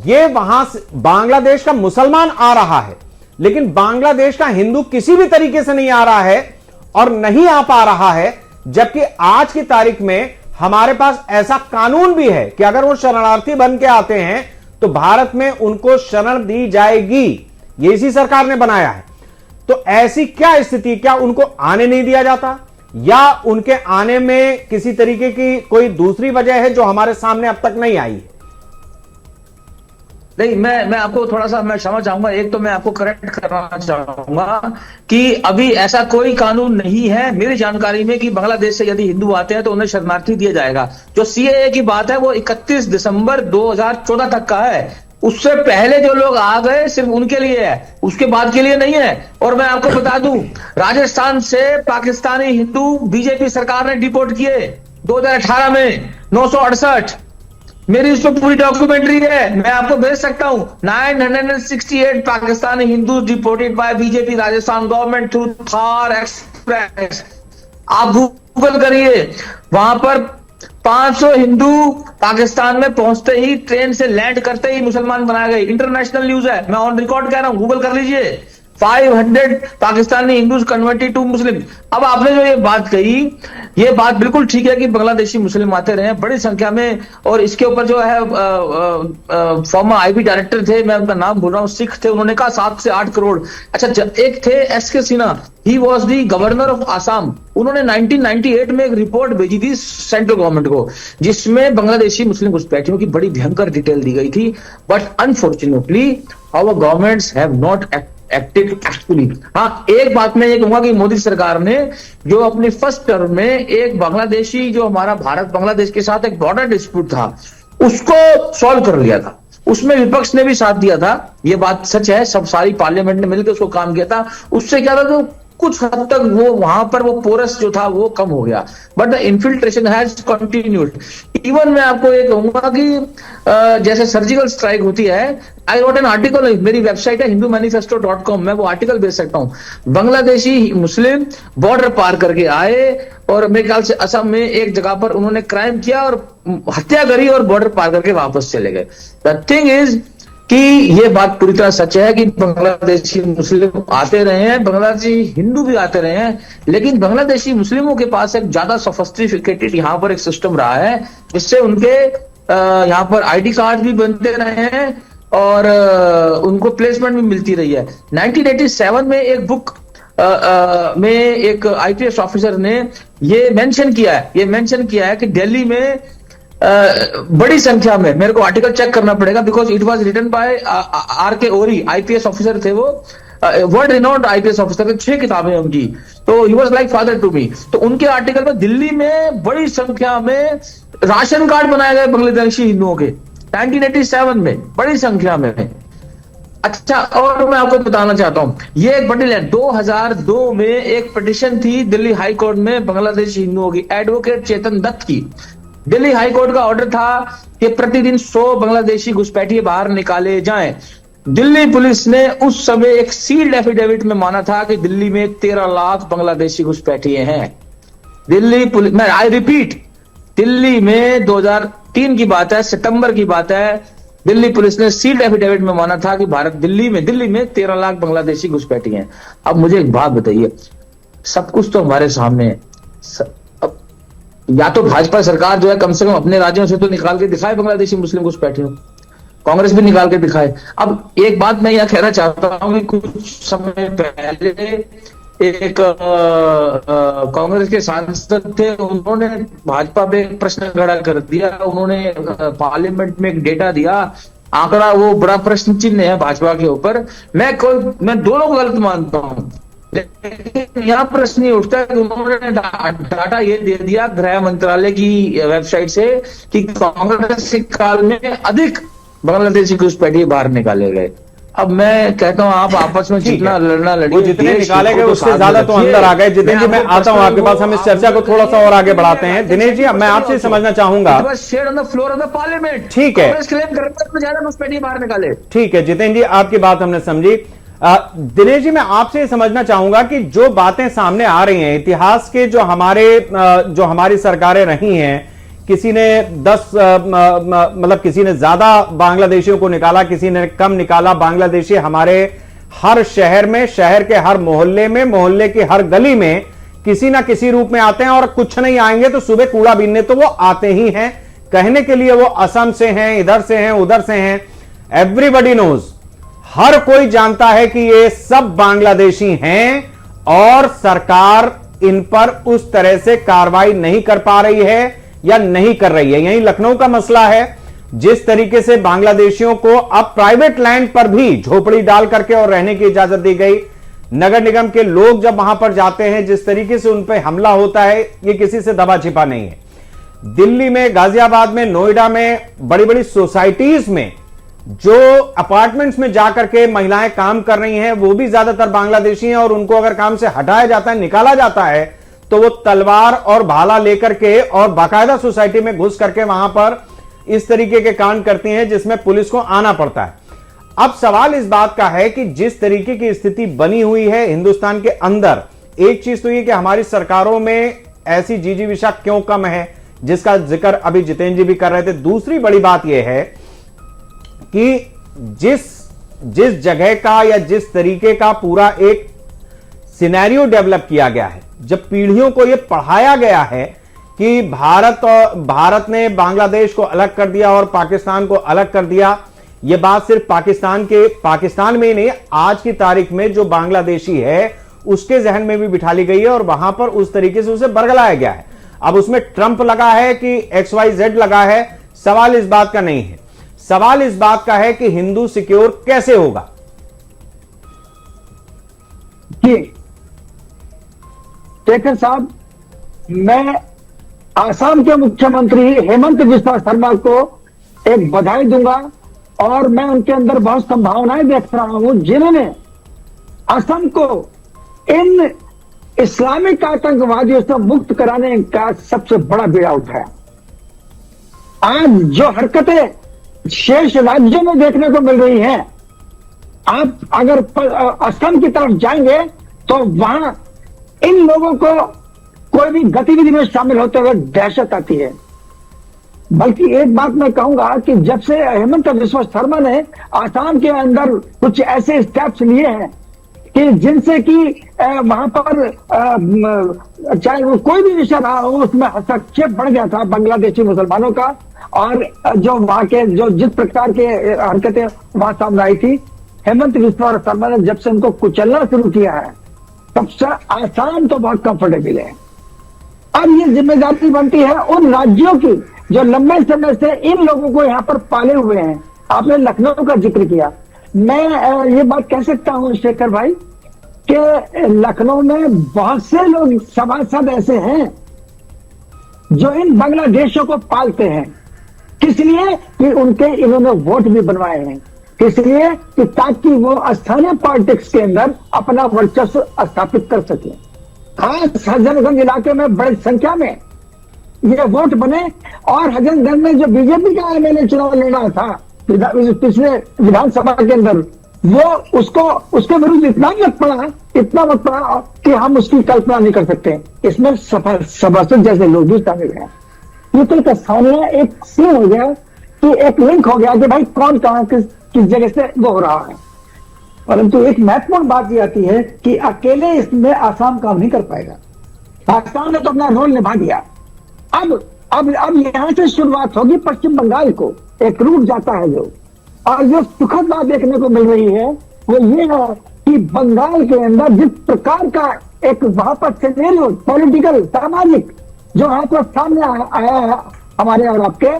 ये वहां से बांग्लादेश का मुसलमान आ रहा है, लेकिन बांग्लादेश का हिंदू किसी भी तरीके से नहीं आ रहा है और नहीं आ पा रहा है। जबकि आज की तारीख में हमारे पास ऐसा कानून भी है कि अगर वो शरणार्थी बन के आते हैं तो भारत में उनको शरण दी जाएगी। ये इसी सरकार ने बनाया है। तो ऐसी क्या स्थिति, क्या उनको आने नहीं दिया जाता या उनके आने में किसी तरीके की कोई दूसरी वजह है जो हमारे सामने अब तक नहीं आई है? नहीं, मैं आपको थोड़ा सा मैं क्षमा चाहूंगा। एक तो मैं आपको करेक्ट करना चाहूंगा कि अभी ऐसा कोई कानून नहीं है मेरी जानकारी में कि बांग्लादेश से यदि हिंदू आते हैं तो उन्हें शरणार्थी दिया जाएगा। जो सीएए की बात है वो 31 दिसंबर 2014 तक का है। उससे पहले जो लोग आ गए सिर्फ उनके लिए है, उसके बाद के लिए नहीं है। और मैं आपको बता दूं, राजस्थान से पाकिस्तानी हिंदू बीजेपी सरकार ने डिपोर्ट किए 2018 में 968। मेरी इस पर पूरी डॉक्यूमेंट्री है, मैं आपको भेज सकता हूं। 968 Pakistani Hindu deported by BJP Rajasthan government through Thar express. आप गूगल करिए, वहां पर 500 हिंदू पाकिस्तान में पहुंचते ही, ट्रेन से लैंड करते ही मुसलमान बनाए गए। इंटरनेशनल न्यूज है, मैं ऑन रिकॉर्ड कह रहा हूं, गूगल कर लीजिए। 500 पाकिस्तानी हिंदूज कन्वर्टेड टू मुस्लिम। अब आपने जो ये बात कही, ये बात बिल्कुल ठीक है कि बांग्लादेशी मुस्लिम आते रहे बड़ी संख्या में। और इसके ऊपर जो है फॉर्मर आईबी डायरेक्टर थे, मैं उनका नाम भूल रहा हूँ, सिख थे, उन्होंने कहा 7 से 8 करोड़। अच्छा, एक थे SK Sinha, he was the governor of Assam. उन्होंने 1998 में एक रिपोर्ट भेजी थी सेंट्रल गवर्नमेंट को, जिसमें बांग्लादेशी मुस्लिम घुसपैठियों की बड़ी भयंकर डिटेल दी गई थी। But unfortunately our governments have not acted actually. हाँ, एक बात मैं ये कहूंगा कि मोदी सरकार ने जो अपनी फर्स्ट टर्म में एक बांग्लादेशी, जो हमारा भारत बांग्लादेश के साथ एक बॉर्डर डिस्प्यूट था, उसको सॉल्व कर लिया था। उसमें विपक्ष ने भी साथ दिया था, ये बात सच है। सब सारी पार्लियामेंट ने मिलकर उसको काम किया था। उससे क्या था, तो कुछ हद तक वो वहां पर वो पोरस जो था वो कम हो गया। But the infiltration has continued. Even मैं आपको ये कहूंगा कि जैसे सर्जिकल स्ट्राइक होती है, आई रोट एन आर्टिकल, मेरी वेबसाइट है hindumanifesto.com, मैं वो आर्टिकल भेज सकता हूं। बांग्लादेशी मुस्लिम बॉर्डर पार करके आए और मेरे ख्याल से असम में एक जगह पर उन्होंने क्राइम किया और हत्या करी और बॉर्डर पार करके वापस चले गए। द थिंग इज कि ये बात पूरी तरह सच है कि बांग्लादेशी मुस्लिम आते रहे हैं, बांग्लादेशी हिंदू भी आते रहे हैं, लेकिन बांग्लादेशी मुस्लिमों के पास एक ज्यादा सोफिस्टिकेटेड यहाँ पर एक सिस्टम रहा है, जिससे उनके यहाँ पर आईडी कार्ड भी बनते रहे हैं और उनको प्लेसमेंट भी मिलती रही है। 1987 में एक बुक में एक आईपीएस ऑफिसर ने ये मेंशन किया है कि दिल्ली में बड़ी संख्या में, मेरे को आर्टिकल चेक करना पड़ेगा because it was written by RK. ओरी, आईपीएस ऑफिसर थे वो, वर्ल्ड रिनोन्ड आईपीएस ऑफिसर थे, 6 किताबें उनकी, तो he was like father to me. तो उनके आर्टिकल में दिल्ली में बड़ी संख्या में राशन कार्ड बनाए गए बांग्लादेशी हिंदुओं के 1987 में, बड़ी संख्या में। अच्छा, और मैं आपको बताना चाहता हूं, ये एक बड़ी 2002 में एक पिटीशन थी दिल्ली हाई कोर्ट में बांग्लादेशी हिंदुओं की, एडवोकेट चेतन दत्त की। दिल्ली हाई कोर्ट का ऑर्डर था कि प्रतिदिन 100 बांग्लादेशी घुसपैठिए बाहर निकाले जाएं। दिल्ली पुलिस ने उस समय एक सील्ड एफिडेविट में माना था कि दिल्ली में 13 लाख बांग्लादेशी घुसपैठिए हैं। दिल्ली पुलिस, मैं आई रिपीट, दिल्ली में 2003 की बात है, सितंबर की बात है, दिल्ली पुलिस ने सील्ड एफिडेविट में माना था कि दिल्ली में 13 लाख बांग्लादेशी घुसपैठिए हैं। अब मुझे एक बात बताइए, सब कुछ तो हमारे सामने है, या तो भाजपा सरकार जो है कम से कम अपने राज्यों से तो निकाल के दिखाए बांग्लादेशी मुस्लिम घुसपैठियों, कांग्रेस भी निकाल के दिखाए। अब एक बात मैं यह कहना चाहता हूं कि कुछ समय पहले एक कांग्रेस के सांसद थे, उन्होंने भाजपा पे एक प्रश्न खड़ा कर दिया, उन्होंने पार्लियामेंट में एक डेटा दिया, आंकड़ा, वो बड़ा प्रश्न चिन्ह है भाजपा के ऊपर। मैं दोनों को गलत मानता हूं, लेकिन यहाँ प्रश्न ये उठता है कि उन्होंने डाटा ये दे दिया गृह मंत्रालय की वेबसाइट से कि कांग्रेस के काल में अधिक बांग्लादेशी घुसपैठिए बाहर निकाले गए। अब मैं कहता हूं, आप आपस में जितना लड़ना लड़िए, जितने निकाले गए उससे ज्यादा तो अंदर आ गए। जितेंद्र जी, मैं आता हूं आपके पास, हम इस चर्चा को थोड़ा सा और आगे बढ़ाते हैं। दिनेश जी, मैं आपसे समझना चाहूंगा, share on the floor of the parliament, ठीक है, क्लेम करते हैं ज्यादा घुसपैठिए बाहर निकाले। ठीक है जितेंद्र जी, आपकी बात हमने समझी। दिनेश जी, मैं आपसे समझना चाहूंगा कि जो बातें सामने आ रही हैं इतिहास के, जो हमारी सरकारें रही हैं, किसी ने 10 मतलब किसी ने ज्यादा बांग्लादेशियों को निकाला, किसी ने कम निकाला। बांग्लादेशी हमारे हर शहर में, शहर के हर मोहल्ले में, मोहल्ले की हर गली में किसी ना किसी रूप में आते हैं, और कुछ नहीं आएंगे तो सुबह कूड़ा बीनने तो वो आते ही हैं। कहने के लिए वो असम से हैं, इधर से हैं, उधर से हैं, एवरीबडी नोज, हर कोई जानता है कि ये सब बांग्लादेशी हैं और सरकार इन पर उस तरह से कार्रवाई नहीं कर पा रही है या नहीं कर रही है। यही लखनऊ का मसला है, जिस तरीके से बांग्लादेशियों को अब प्राइवेट लैंड पर भी झोपड़ी डाल करके और रहने की इजाजत दी गई, नगर निगम के लोग जब वहां पर जाते हैं जिस तरीके से उन पर हमला होता है, यह किसी से दबा छिपा नहीं है। दिल्ली में, गाजियाबाद में, नोएडा में, बड़ी बड़ी सोसाइटीज में जो अपार्टमेंट्स में जाकर के महिलाएं काम कर रही हैं वो भी ज्यादातर बांग्लादेशी हैं, और उनको अगर काम से हटाया जाता है, निकाला जाता है, तो वो तलवार और भाला लेकर के और बाकायदा सोसाइटी में घुस करके वहां पर इस तरीके के कांड करती हैं जिसमें पुलिस को आना पड़ता है। अब सवाल इस बात का है कि जिस तरीके की स्थिति बनी हुई है हिंदुस्तान के अंदर, एक चीज तो ये कि हमारी सरकारों में ऐसी जिजीविषा क्यों कम है, जिसका जिक्र अभी जितेंद्र जी भी कर रहे थे। दूसरी बड़ी बात यह है कि जिस जगह का या जिस तरीके का पूरा एक सिनेरियो डेवलप किया गया है, जब पीढ़ियों को यह पढ़ाया गया है कि भारत ने बांग्लादेश को अलग कर दिया और पाकिस्तान को अलग कर दिया, यह बात सिर्फ पाकिस्तान में ही नहीं, आज की तारीख में जो बांग्लादेशी है उसके जहन में भी बिठा ली गई है और वहां पर उस तरीके से उसे बरगलाया गया है। अब उसमें ट्रंप लगा है कि XYZ लगा है, सवाल इस बात का नहीं है। सवाल इस बात का है कि हिंदू सिक्योर कैसे होगा। जी शेखर साहब, मैं आसाम के मुख्यमंत्री हेमंत बिस्वा शर्मा को एक बधाई दूंगा और मैं उनके अंदर बहुत संभावनाएं देख रहा हूं, जिन्होंने असम को इन इस्लामिक आतंकवादियों से मुक्त कराने का सबसे बड़ा बीड़ा उठाया। आज जो हरकतें शेष राज्यों में देखने को मिल रही हैं, आप अगर असम की तरफ जाएंगे तो वहां इन लोगों को कोई भी गतिविधि में शामिल होते हुए दहशत आती है। बल्कि एक बात मैं कहूंगा कि जब से हेमंत बिस्वा शर्मा ने आसाम के अंदर कुछ ऐसे स्टेप्स लिए हैं कि जिनसे कि वहां पर चाहे वो कोई भी विषय रहा हो उसमें हस्तक्षेप बढ़ गया था बांग्लादेशी मुसलमानों का, और जो वहां के जो जिस प्रकार के हरकतें वहां सामने आई थी, हेमंत बिस्वा शर्मा ने जब से उनको कुचलना शुरू किया है तब से आसाम तो बहुत कंफर्टेबल है। अब ये जिम्मेदारी बनती है उन राज्यों की जो लंबे समय से इन लोगों को यहाँ पर पाले हुए हैं। आपने लखनऊ का जिक्र किया, मैं ये बात कह सकता हूं शेखर भाई कि लखनऊ में बहुत से लोग सभासद ऐसे हैं जो इन बांग्लादेशियों को पालते हैं। किस लिए? कि उनके इन्होंने वोट भी बनवाए हैं, किस लिए? कि ताकि वो स्थानीय पॉलिटिक्स के अंदर अपना वर्चस्व स्थापित कर सके। खास हजरतगंज इलाके में बड़ी संख्या में ये वोट बने और हजरतगंज में जो बीजेपी का एमएलए चुनाव लड़ा था पिछले विधानसभा के अंदर, वो उसके विरुद्ध इतना मत पड़ा कि हम उसकी कल्पना नहीं कर सकते। इसमें सभासद जैसे लोग भी शामिल हैं। ये तो एक स्थानीय एक सीन हो गया कि एक लिंक हो गया कि भाई कौन कहां किस जगह से वो हो रहा है। परंतु एक महत्वपूर्ण बात यह आती है कि अकेले इसमें आसाम काम नहीं कर पाएगा। पाकिस्तान ने तो अपना रोल निभा दिया। अब यहां से शुरुआत होगी पश्चिम बंगाल को एक रूट जाता है जो, और जो सुखद बात देखने को मिल रही है वो ये है कि बंगाल के अंदर जिस प्रकार का एक वहां पर सिनेरियो पॉलिटिकल सामाजिक जो वहां पर सामने आया है हमारे और आपके,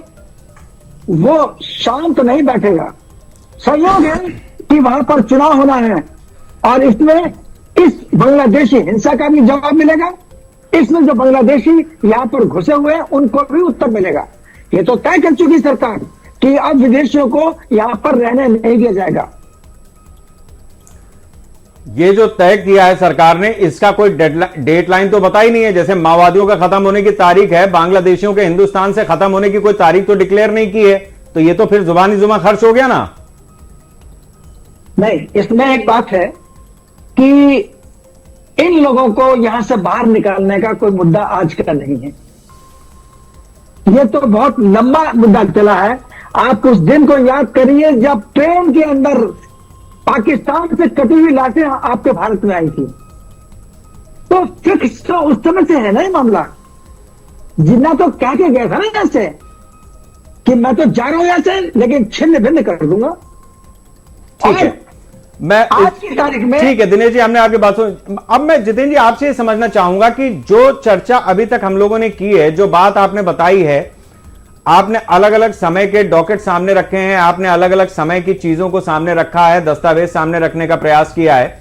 वो शांत नहीं बैठेगा। संयोग है कि वहां पर चुनाव होना है और इसमें इस बांग्लादेशी हिंसा का भी जवाब मिलेगा, इसमें जो बांग्लादेशी यहां पर घुसे हुए हैं उनको भी उत्तर मिलेगा। ये तो तय कर चुकी सरकार कि अब विदेशियों को यहां पर रहने नहीं दिया जाएगा। ये जो तय किया है सरकार ने, इसका कोई डेडलाइन तो बताई नहीं है। जैसे माओवादियों का खत्म होने की तारीख है, बांग्लादेशियों के हिंदुस्तान से खत्म होने की कोई तारीख तो डिक्लेयर नहीं की है, तो ये तो फिर जुबानी जुमा खर्च हो गया ना। नहीं, इसमें एक बात है कि इन लोगों को यहां से बाहर निकालने का कोई मुद्दा आज का नहीं है। ये तो बहुत लंबा मुद्दा चला है। आप उस दिन को याद करिए जब ट्रेन के अंदर पाकिस्तान से कटी हुई लाशें आपके भारत में आई थी, तो फिक्स तो उस समय से है ना ये मामला। जिन्ना तो कह के गया था ना यहां से कि मैं तो जा रहा हूं यहां से लेकिन छिन्न भिन्न कर दूंगा। ठीक है, मैं आज की तारीख में ठीक है दिनेश जी, हमने आपकी बात सुन। अब मैं जितेंद्र जी आपसे समझना चाहूंगा कि जो चर्चा अभी तक हम लोगों ने की है, जो बात आपने बताई है, आपने अलग अलग समय के डॉकेट सामने रखे हैं, आपने अलग अलग समय की चीजों को सामने रखा है, दस्तावेज सामने रखने का प्रयास किया है,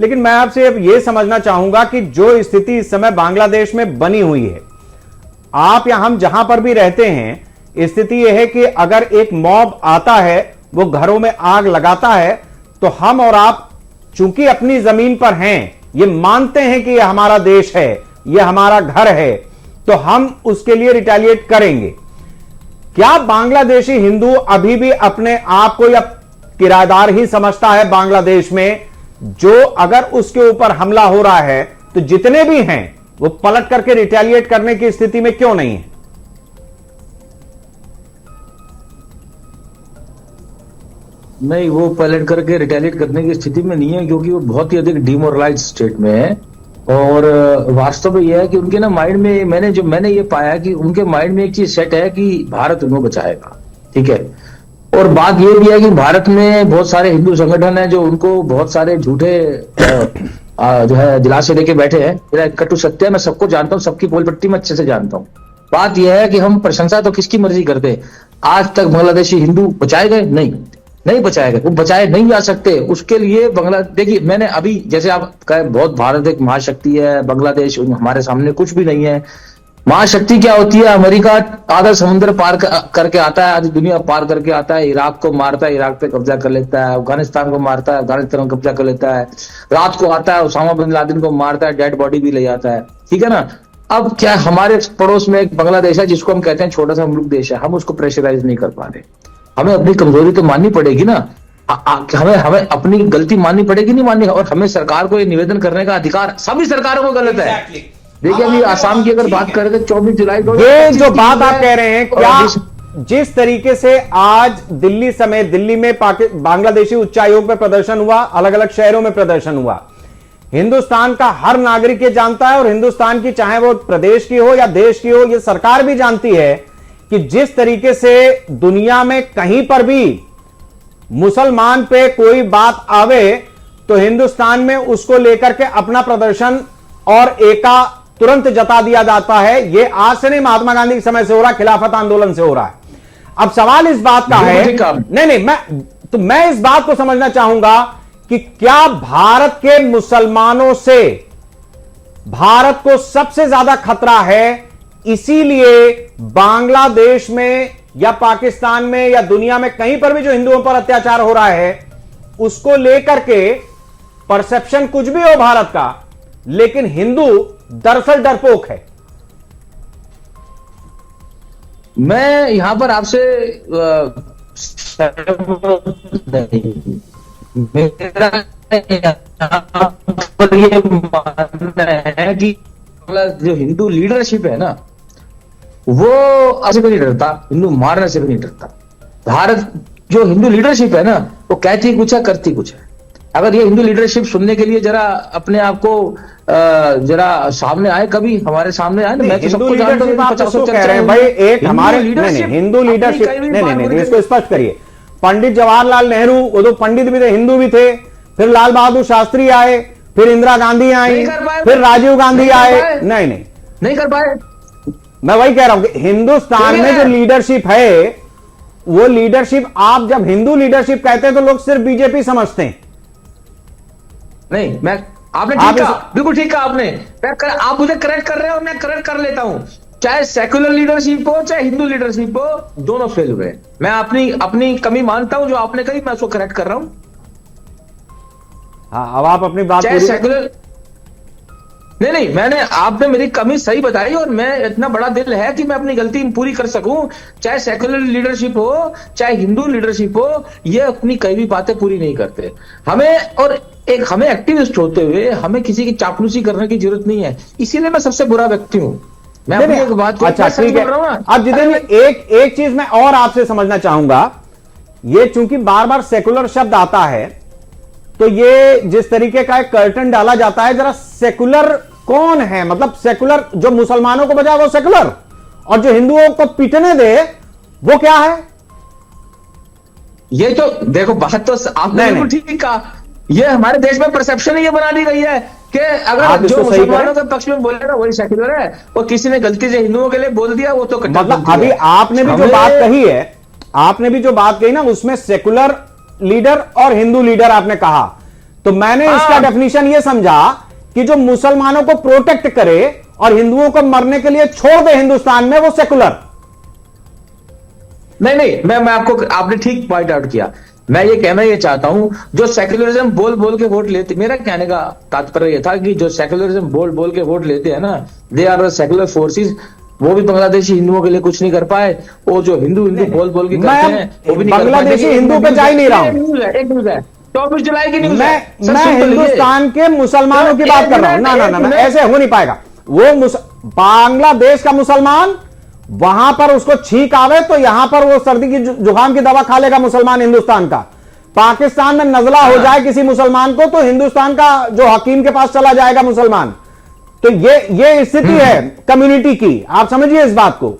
लेकिन मैं आपसे अब यह समझना चाहूंगा कि जो स्थिति इस समय बांग्लादेश में बनी हुई है, आप या हम जहां पर भी रहते हैं, स्थिति यह है कि अगर एक मॉब आता है, वो घरों में आग लगाता है, तो हम और आप चूंकि अपनी जमीन पर हैं, ये मानते हैं कि यह हमारा देश है, यह हमारा घर है, तो हम उसके लिए रिटेलिएट करेंगे। क्या बांग्लादेशी हिंदू अभी भी अपने आप को या किराएदार ही समझता है बांग्लादेश में, जो अगर उसके ऊपर हमला हो रहा है तो जितने भी हैं वो पलट करके रिटेलिएट करने की स्थिति में क्यों नहीं है? नहीं, वो पलट करके रिटेलिएट करने की स्थिति में नहीं है, क्योंकि वो बहुत ही अधिक डिमोरलाइज स्टेट में है। और वास्तव में यह है कि उनके ना माइंड में मैंने ये पाया कि उनके माइंड में एक चीज सेट है कि भारत उनको बचाएगा, ठीक है। और बात ये भी है कि भारत में बहुत सारे हिंदू संगठन हैं जो उनको बहुत सारे झूठे जो है दिलासे देके बैठे हैं। मेरा कटु सत्य है, मैं सबको जानता हूँ, सबकी पोल पट्टी में अच्छे से जानता हूँ। बात यह है कि हम प्रशंसा तो किसकी मर्जी करते, आज तक बांग्लादेशी हिंदू बचाए गए? नहीं बचाए गए, वो बचाए नहीं जा सकते। उसके लिए देखिए, मैंने अभी जैसे आप कहे बहुत भारत एक महाशक्ति है, बांग्लादेश हमारे सामने कुछ भी नहीं है। महाशक्ति क्या होती है? अमेरिका आधा समुद्र पार करके आता है, आधी दुनिया पार करके आता है, इराक को मारता है, इराक पे कब्जा कर लेता है, अफगानिस्तान को मारता है, अफगानिस्तान को कब्जा कर लेता है, रात को आता है, उसामा बिन लादेन को मारता है, डेड बॉडी भी ले आता है, ठीक है ना। अब क्या हमारे पड़ोस में एक बांग्लादेश है जिसको हम कहते हैं छोटा सा मुल्क देश है, हम उसको प्रेशराइज नहीं कर पा रहे। हमें अपनी कमजोरी तो माननी पड़ेगी ना, हमें अपनी गलती माननी पड़ेगी, नहीं माननी। और हमें सरकार को ये निवेदन करने का अधिकार, सभी सरकारों को गलत है। देखिए अभी आसाम की अगर बात करें तो 24 जुलाई को ये जो बात आप कह रहे हैं, क्या जिस तरीके से आज दिल्ली समेत दिल्ली में बांग्लादेशी उच्चायोग पे प्रदर्शन हुआ, अलग अलग शहरों में प्रदर्शन हुआ, हिंदुस्तान का हर नागरिक ये जानता है, और हिंदुस्तान की चाहे वो प्रदेश की हो या देश की हो, ये सरकार भी जानती है कि जिस तरीके से दुनिया में कहीं पर भी मुसलमान पे कोई बात आवे तो हिंदुस्तान में उसको लेकर के अपना प्रदर्शन और एका तुरंत जता दिया जाता है। यह आज से नहीं, महात्मा गांधी के समय से हो रहा है, खिलाफत आंदोलन से हो रहा है। अब सवाल इस बात का है, नहीं, मैं इस बात को समझना चाहूंगा कि क्या भारत के मुसलमानों से भारत को सबसे ज्यादा खतरा है, इसीलिए बांग्लादेश में या पाकिस्तान में या दुनिया में कहीं पर भी जो हिंदुओं पर अत्याचार हो रहा है उसको लेकर के परसेप्शन कुछ भी हो भारत का, लेकिन हिंदू दरअसल डरपोक है। मैं यहां पर आपसे मेरा पर ये मानना है कि जो हिंदू लीडरशिप है ना, वो ऐसे भी नहीं डरता, हिंदू मारने से भी नहीं डरता। भारत जो हिंदू लीडरशिप है ना, वो कहती कुछ है, करती कुछ है। अगर ये हिंदू लीडरशिप सुनने के लिए जरा अपने आप को जरा सामने आए, कभी हमारे सामने आए ना, मैं तो सबको जानता हूं, 50 कह रहे हैं भाई, एक हमारे हिंदू लीडरशिप नहीं, इसको स्पष्ट करिए। पंडित जवाहरलाल नेहरू, वो तो पंडित भी थे, हिंदू भी थे, फिर लाल बहादुर शास्त्री आए, फिर इंदिरा गांधी आई, फिर राजीव गांधी आए, नहीं कर पाए। मैं वही कह रहा हूं कि हिंदुस्तान में जो लीडरशिप है, वो लीडरशिप, आप जब हिंदू लीडरशिप कहते हैं तो लोग सिर्फ बीजेपी समझते हैं। नहीं, मैं आपने ठीक कहा, बिल्कुल ठीक कहा आपने। आप मुझे करेक्ट कर रहे हो, मैं करेक्ट कर लेता हूं। चाहे सेक्युलर लीडरशिप हो चाहे हिंदू लीडरशिप हो, दोनों फेल हुए। मैं अपनी कमी मानता हूं, जो आपने कही मैं उसको करेक्ट कर रहा हूं। हाँ, अब आप अपनी बात चाहे सेक्युलर नहीं, आपने मेरी कमी सही बताई, और मैं इतना बड़ा दिल है कि मैं अपनी गलती पूरी कर सकूं। चाहे सेक्युलर लीडरशिप हो चाहे हिंदू लीडरशिप हो, ये अपनी कई भी बातें पूरी नहीं करते। हमें एक्टिविस्ट होते हुए हमें किसी की चापलूसी करने की जरूरत नहीं है, इसीलिए मैं सबसे बुरा व्यक्ति हूं। मैं अपनी एक बात को अच्छा ठीक है। अब जितेंद्र, एक चीज मैं और आपसे समझना चाहूंगा, ये चूंकि बार बार सेकुलर शब्द आता है, तो ये जिस तरीके का एक कर्टन डाला जाता है, जरा सेकुलर कौन है? मतलब सेकुलर जो मुसलमानों को बजाए वो सेकुलर, और जो हिंदुओं को पीटने दे वो क्या है? ये तो देखो, बात तो आपने बिल्कुल ठीक कहा। ये हमारे देश में परसेप्शन ये बना दी गई है कि आप अगर जो इसको सही मुसलमानों के पक्ष में बोले ना वही सेक्युलर है, और किसी ने गलती से हिंदुओं के लिए बोल दिया वो तो कट्टर मतलब गलती अभी है। आपने भी जो बात कही है, आपने भी जो बात कही ना, उसमें सेकुलर लीडर और हिंदू लीडर आपने कहा, तो मैंने इसका डेफिनेशन ये समझा कि जो मुसलमानों को प्रोटेक्ट करे और हिंदुओं को मरने के लिए छोड़ दे हिंदुस्तान में, वो सेकुलर। नहीं, मैं आपको, आपने ठीक पॉइंट आउट किया। मैं ये कहना ये चाहता हूं, जो सेक्युलरिज्म बोल बोल के वोट लेते, मेरा कहने का तात्पर्य ये था कि जो सेक्युलरिज्म बोल बोल के वोट लेते हैं ना, दे आर सेक्युलर फोर्सेस, वो भी बांग्लादेशी हिंदुओं के लिए कुछ नहीं कर पाए, और जो हिंदू बोल बोल के करते हैं वो भी नहीं कर पाए। बांग्लादेशी हिंदू पे जा ही नहीं रहा हूं, एक न्यूज है 24 जुलाई की न्यूज है। मैं हिंदुस्तान के मुसलमानों की बात कर रहा हूं। ना, ऐसे हो नहीं पाएगा। वो बांग्लादेश का मुसलमान वहां पर उसको छींक आवे तो यहां पर वो सर्दी की जुकाम की दवा खा लेगा मुसलमान हिंदुस्तान का। पाकिस्तान में नजला हो जाए किसी मुसलमान को तो हिंदुस्तान का जो हकीम के पास चला जाएगा मुसलमान। तो ये स्थिति है कम्युनिटी की, आप समझिए इस बात को।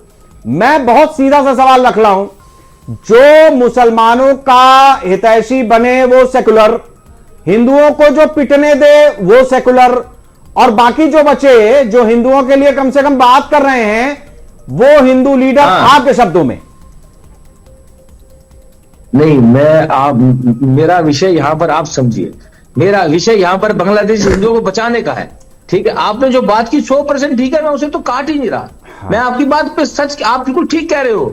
मैं बहुत सीधा सा सवाल रख रहा हूं, जो मुसलमानों का हितैषी बने वो सेकुलर, हिंदुओं को जो पिटने दे वो सेकुलर, और बाकी जो बचे जो हिंदुओं के लिए कम से कम बात कर रहे हैं वो हिंदू लीडर। आपके शब्दों में नहीं, मेरा विषय यहां पर आप समझिए, मेरा विषय यहां पर बांग्लादेश हिंदुओं को बचाने का है। ठीक है, आपने जो बात की 100% ठीक है, मैं उसे तो काट ही नहीं रहा। मैं आपकी बात पे सच, आप बिल्कुल ठीक कह रहे हो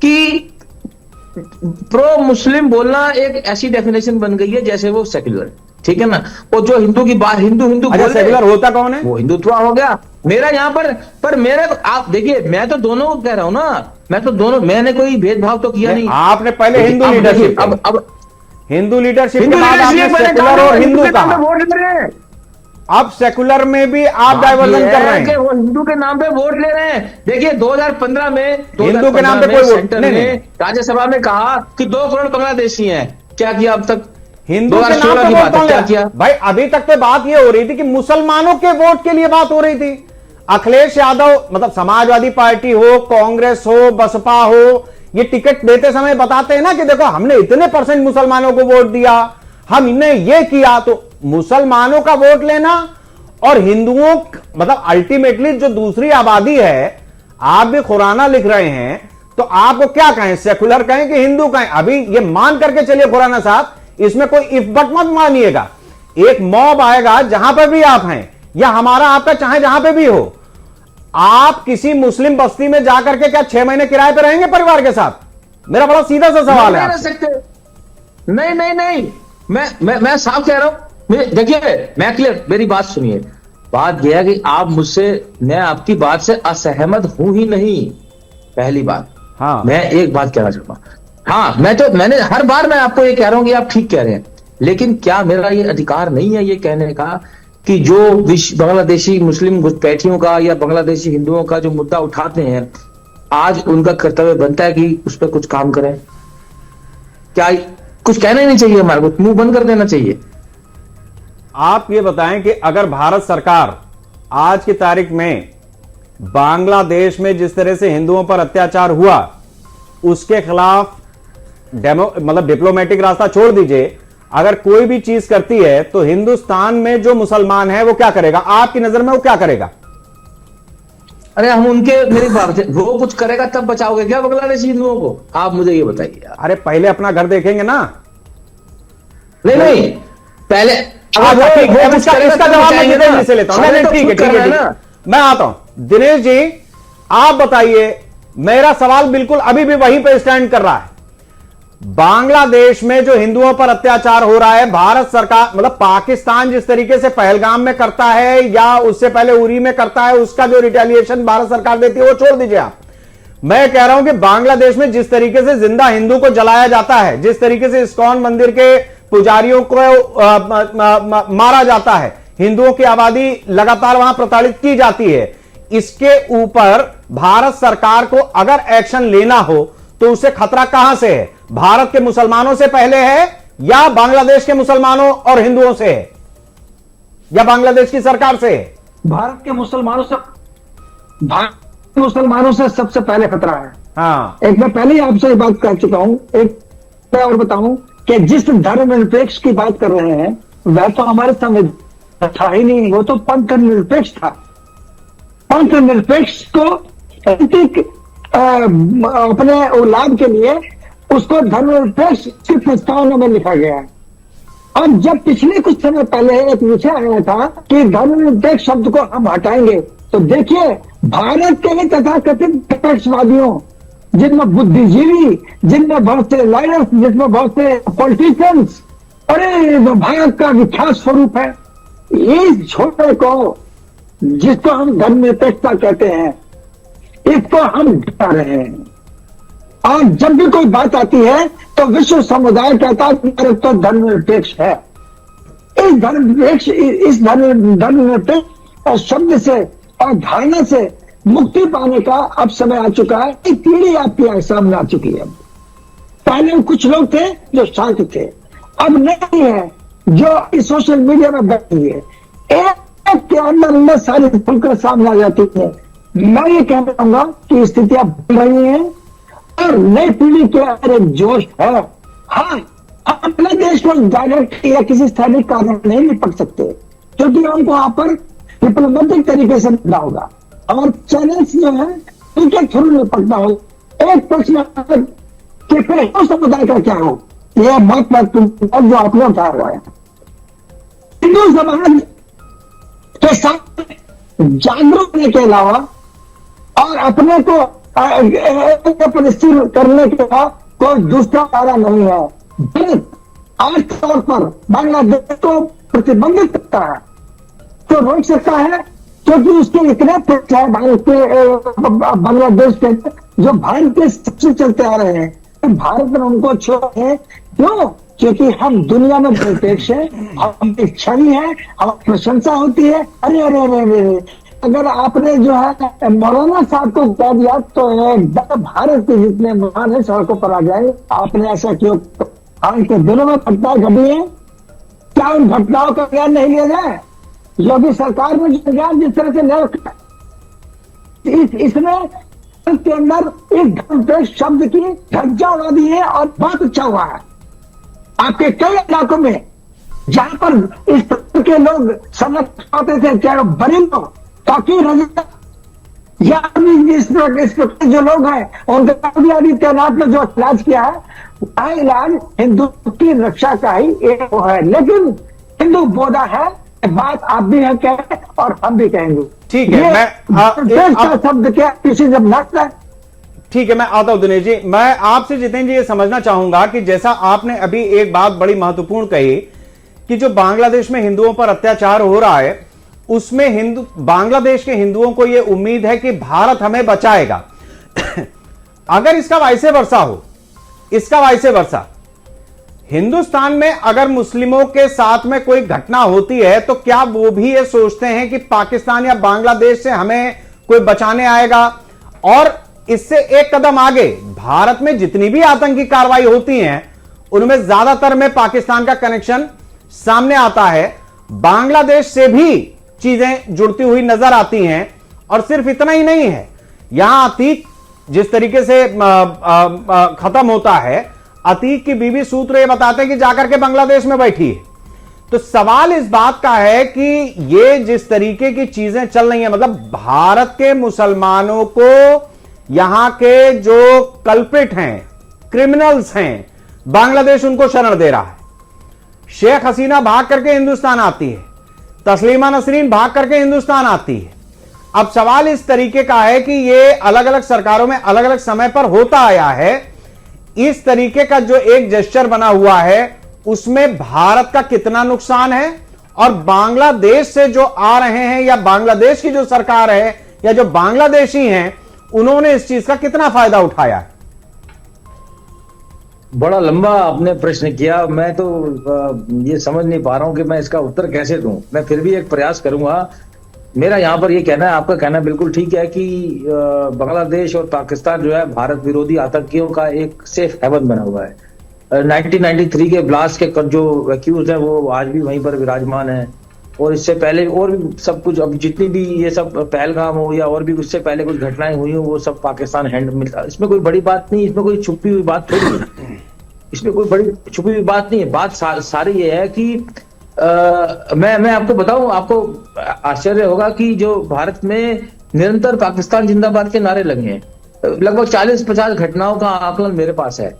कि प्रो मुस्लिम बोलना एक ऐसी डेफिनेशन बन गई है जैसे वो सेक्युलर है। ठीक है ना, और जो हिंदू की बात हिंदू सेक्युलर होता कौन है? वो हिंदुत्व हो गया। मेरा यहाँ पर मेरे, आप देखिए, मैं तो दोनों को कह रहा हूं ना, मैं तो दोनों, मैंने कोई भेदभाव तो किया नहीं। आपने पहले हिंदू लीडरशिप, अब हिंदू लीडरशिप के बाद आपने सेक्युलर और हिंदू कहा, वोट ले रहे हैं। अब सेकुलर में भी आप डाइवर्जन कर रहे हैं। वो हिंदू के नाम पे वोट ले रहे हैं। देखिए 2015 में हिंदू के नाम पे कोई वोट नहीं। राज्यसभा में कहा कि 2 करोड़ बांग्लादेशी हैं, क्या किया अब तक? हिंदू के नाम पे वोट कौन क्या किया भाई? अभी तक तो बात ये हो रही थी कि मुसलमानों के वोट के लिए बात हो रही थी। अखिलेश यादव, मतलब समाजवादी पार्टी हो, कांग्रेस हो, बसपा हो, ये टिकट देते समय बताते हैं ना कि देखो हमने इतने % मुसलमानों को वोट दिया, हमने ये किया। तो मुसलमानों का वोट लेना और हिंदुओं, मतलब अल्टीमेटली जो दूसरी आबादी है, आप भी खुराना लिख रहे हैं, तो आपको क्या कहें, सेकुलर कहें कि हिंदू कहें? अभी ये मान करके चलिए खुराना साहब, इसमें कोई इफ बट मत मानिएगा। एक मॉब आएगा जहां पर भी आप हैं, या हमारा आपका चाहे जहां पे भी हो, आप किसी मुस्लिम बस्ती में जाकर के क्या 6 महीने किराए पे रहेंगे परिवार के साथ? मेरा बड़ा सीधा सा सवाल है। नहीं, मैं साफ कह रहा हूं। देखिए, मैं क्लियर, मेरी बात सुनिए। बात यह है कि आप मुझसे, मैं आपकी बात से असहमत हूं ही नहीं, पहली बात। हाँ, मैं एक बात कहना चाहता हूं। हाँ, मैंने हर बार मैं आपको ये कह रहा हूं कि आप ठीक कह रहे हैं, लेकिन क्या मेरा ये अधिकार नहीं है ये कहने का कि जो बांग्लादेशी मुस्लिम घुसपैठियों का या बांग्लादेशी हिंदुओं का जो मुद्दा उठाते हैं, आज उनका कर्तव्य बनता है कि उस पर कुछ काम करें? क्या कुछ कहना ही नहीं चाहिए हमारे को, मुंह बंद कर देना चाहिए? आप ये बताएं कि अगर भारत सरकार आज की तारीख में बांग्लादेश में जिस तरह से हिंदुओं पर अत्याचार हुआ, उसके खिलाफ मतलब डिप्लोमेटिक रास्ता छोड़ दीजिए, अगर कोई भी चीज करती है तो हिंदुस्तान में जो मुसलमान है वो क्या करेगा? आपकी नजर में वो क्या करेगा? अरे हम उनके, मेरी बात है, वो कुछ करेगा तब बचाओगे क्या बांग्लादेशी हिंदुओं को? आप मुझे ये बताइए। अरे पहले अपना घर देखेंगे ना। नहीं, पहले इसका जवाब मैं दिनेश जी से लेता हूं। नहीं, ठीक है, मैं आता हूं। दिनेश जी, आप बताइए, मेरा सवाल बिल्कुल अभी भी वहीं पर स्टैंड कर रहा है। बांग्लादेश में जो हिंदुओं पर अत्याचार हो रहा है, भारत सरकार, मतलब पाकिस्तान जिस तरीके से पहलगाम में करता है या उससे पहले उरी में करता है, उसका जो रिटेलिएशन भारत सरकार देती है वो छोड़ दीजिए आप। मैं कह रहा हूं कि बांग्लादेश में जिस तरीके से जिंदा हिंदू को जलाया जाता है, जिस तरीके से इस्कॉन मंदिर के पुजारियों को मारा जाता है, हिंदुओं की आबादी लगातार वहां प्रताड़ित की जाती है, इसके ऊपर भारत सरकार को अगर एक्शन लेना हो तो उसे खतरा कहां से है? भारत के मुसलमानों से पहले है या बांग्लादेश के मुसलमानों और हिंदुओं से है, या बांग्लादेश की सरकार से है? भारत के मुसलमानों से सबसे पहले खतरा है। हाँ, एक मैं पहले ही आपसे बात कर चुका हूं। एक मैं और बताऊं कि जिस धर्मनिरपेक्ष की बात कर रहे हैं, वह तो हमारे था ही नहीं, वो तो पंथ निरपेक्ष था। पंथ निरपेक्ष को अपने लाभ के लिए उसको धर्मनिरपेक्ष की प्रस्तावना में लिखा गया है। और जब पिछले कुछ समय पहले एक विषय आया था कि धर्मनिरपेक्ष शब्द को हम हटाएंगे, तो देखिए भारत के लिए तथाकथित निरपेक्षवादियों, जिनमें बुद्धिजीवी, जिनमें बहुत से लायर्स, जिसमें बहुत से पॉलिटिशियंस, अरे भारत का विख्यात स्वरूप है, इस छोटे को जिसको हम धर्मनिरपेक्षता कहते हैं, इसको हम ढका रहे हैं। और जब भी कोई बात आती है तो विश्व समुदाय कहता है कि भारत तो धर्मनिरपेक्ष है। इस धर्मनिरपेक्ष शब्द से और धारणा से मुक्ति पाने का अब समय आ चुका है। एक पीढ़ी आपके सामने आ चुकी है। पहले कुछ लोग थे जो शांत थे, अब नहीं है जो इस सोशल मीडिया में बैठी है। एक के अंदर सारी खुलकर सामने आ जाती है। मैं ये कहना चाहूंगा कि स्थितियां बढ़ रही हैं और नई पीढ़ी के अंदर एक जोश है। हाँ, अपने देश को डायरेक्ट या किसी स्थानीय कारण नहीं निपट सकते, क्योंकि हमको वहां पर डिप्लोमेटिक तरीके से निपटना होगा और चैलेंज जो है उनके थ्रू निपटना होगा। एक प्रश्न कि फिर हिंदू समुदाय का क्या हो, यह महत्वपूर्ण जो आपने उठाया हुआ है। हिंदू समाज के साथ जागरूक होने के अलावा और अपने को स्थिर करने के बाद कोई दूसरा चारा नहीं है। भारत आज तौर पर बांग्लादेश को प्रतिबंधित करता है तो रोक सकता है, क्योंकि उसके इतने पक्ष है भारत के, बांग्लादेश के जो भारत के सबसे चलते आ रहे हैं। भारत ने उनको छोड़ा है, क्यों? क्योंकि हम दुनिया में निरपेक्ष है, हम एक छवि है, हम प्रशंसा होती है। अरे अरे अरे अरे, अगर आपने जो है मौलाना साहब को कह दिया तो भारत के जितने महान है सड़कों पर आ जाए। आपने ऐसा क्यों? आज के दिनों में घटना घटी है, क्या उन घटनाओं का ज्ञान नहीं लिया जाए? योगी सरकार में जो ज्ञान जिस तरह से नहीं रखा, इसमें के अंदर एक धर्मनिरपेक्ष शब्द की धज्जा उड़ा दी है और बहुत अच्छा हुआ है। आपके कई इलाकों में जहां पर इस तरह के लोग समझ पाते थे, चाहे बड़े लोग ताकि रजा या इस जो लोग हैं उनका भी तैनात में जो इलाज किया है, वह इलाज हिंदू की रक्षा का ही एक वो है। लेकिन हिंदू बोधा है, बात आप भी है कहें और हम भी कहेंगे। ठीक है, मैं शब्द क्या किसी जब लगता है। ठीक है, मैं आता हूं दिनेश जी। मैं आपसे जितेंद्र जी ये समझना चाहूंगा कि जैसा आपने अभी एक बात बड़ी महत्वपूर्ण कही कि जो बांग्लादेश में हिंदुओं पर अत्याचार हो रहा है, उसमें बांग्लादेश के हिंदुओं को यह उम्मीद है कि भारत हमें बचाएगा। अगर इसका वाइसे वर्सा हिंदुस्तान में अगर मुस्लिमों के साथ में कोई घटना होती है तो क्या वो भी ये सोचते हैं कि पाकिस्तान या बांग्लादेश से हमें कोई बचाने आएगा? और इससे एक कदम आगे भारत में जितनी भी आतंकी कार्रवाई होती हैं उनमें ज्यादातर में पाकिस्तान का कनेक्शन सामने आता है, बांग्लादेश से भी चीजें जुड़ती हुई नजर आती हैं। और सिर्फ इतना ही नहीं है, यहां अतीक जिस तरीके से खत्म होता है, अतीक की बीवी सूत्र ये बताते हैं कि जाकर के बांग्लादेश में बैठी है। तो सवाल इस बात का है कि ये जिस तरीके की चीजें चल रही हैं, मतलब भारत के मुसलमानों को यहां के जो कल्प्रिट हैं, क्रिमिनल्स हैं, बांग्लादेश उनको शरण दे रहा है। शेख हसीना भाग करके हिंदुस्तान आती है, तस्लीमा नसरीन भाग करके हिंदुस्तान आती है। अब सवाल इस तरीके का है कि ये अलग अलग सरकारों में अलग अलग समय पर होता आया है। इस तरीके का जो एक जेस्चर बना हुआ है उसमें भारत का कितना नुकसान है, और बांग्लादेश से जो आ रहे हैं या बांग्लादेश की जो सरकार है या जो बांग्लादेशी हैं उन्होंने इस चीज का कितना फायदा उठाया है? बड़ा लंबा आपने प्रश्न किया, मैं तो ये समझ नहीं पा रहा हूं कि मैं इसका उत्तर कैसे दूं। मैं फिर भी एक प्रयास करूंगा। मेरा यहाँ पर ये कहना है, आपका कहना बिल्कुल ठीक है कि बांग्लादेश और पाकिस्तान जो है भारत विरोधी आतंकियों का एक सेफ हेवन बना हुआ है। 1993 के ब्लास्ट के जो एक्यूज है वो आज भी वहीं पर विराजमान है, और इससे पहले और भी सब कुछ, अब जितनी भी ये सब पहलगाम हो या और भी उससे पहले कुछ घटनाएं हुई हो वो सब पाकिस्तान हैंड मिलता। इसमें कोई बड़ी बात नहीं, इसमें कोई छुपी हुई बात थोड़ी है, इसमें कोई बड़ी छुपी हुई बात नहीं है। बात सारी ये है कि मैं आपको बताऊं, आपको आश्चर्य होगा कि जो भारत में निरंतर पाकिस्तान जिंदाबाद के नारे लगे हैं, लगभग 40-50 घटनाओं का आकलन मेरे पास है।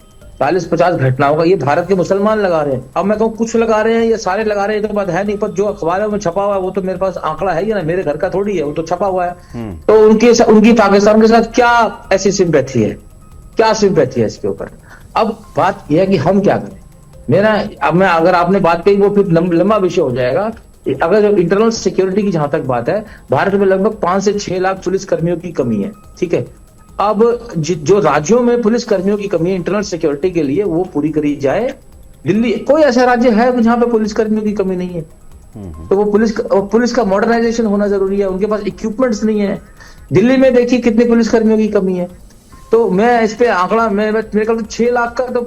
40-50 घटनाओं का ये भारत के मुसलमान लगा रहे हैं। अब मैं कहूँ कुछ लगा रहे हैं या सारे लगा रहे हैं तो बात है नहीं, पर जो अखबारों में छपा हुआ है वो तो मेरे पास आंकड़ा है ही ना, मेरे घर का थोड़ी है, वो तो छपा हुआ है। तो उनकी पाकिस्तान के साथ क्या ऐसी सिंपैथी है, क्या सिंपैथी है इसके ऊपर। अब बात यह है कि हम क्या करें। अगर आपने बात कही वो फिर लंबा विषय हो जाएगा। अगर जो इंटरनल सिक्योरिटी की जहां तक बात है, भारत में लगभग 5 से 6 लाख पुलिस कर्मियों की कमी है, ठीक है। अब जो राज्यों में पुलिस कर्मियों की कमी है इंटरनल सिक्योरिटी के लिए, वो पूरी करी जाए। दिल्ली कोई ऐसा राज्य है जहां पे पुलिस कर्मियों की कमी नहीं है? तो वो पुलिस का मॉडर्नाइजेशन होना जरूरी है। उनके पास इक्विपमेंट्स नहीं है। दिल्ली में देखिए कितने पुलिस कर्मियों की कमी है। तो मैं इस पे आंकड़ा मेरे ख्याल से 6 लाख का तो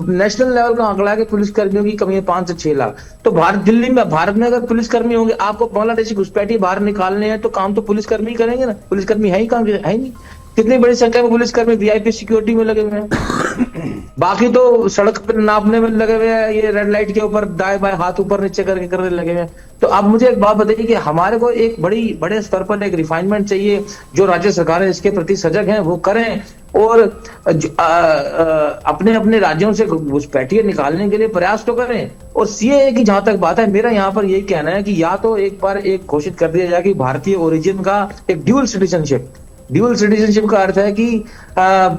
नेशनल लेवल का आंकड़ा है कि पुलिस कर्मियों की कमी है 5 से 6 लाख। तो भारत में अगर पुलिस कर्मी होंगे, आपको बांग्लादेशी घुसपैठी बाहर निकालने हैं तो काम तो पुलिस कर्मी करेंगे ना। पुलिस कर्मी है ही काम है ही नहीं। कितनी बड़ी संख्या में पुलिसकर्मी वीआईपी सिक्योरिटी में लगे हुए हैं, बाकी तो सड़क पर नापने में लगे हुए हैं, ये रेड लाइट के ऊपर दाएं बाएं हाथ ऊपर नीचे करके करने लगे हुए हैं। तो अब मुझे एक बात बताइए कि हमारे को एक बड़े स्तर पर एक रिफाइनमेंट चाहिए। जो राज्य सरकारें इसके प्रति सजग हैं वो करें और अपने अपने राज्यों से घुसपैठिए निकालने के लिए प्रयास तो करें। और सीएए की जहां तक बात है, मेरा यहाँ पर यही कहना है कि या तो एक बार एक घोषित कर दिया जाए कि भारतीय ओरिजिन का एक ड्यूल सिटीजनशिप का अर्थ है कि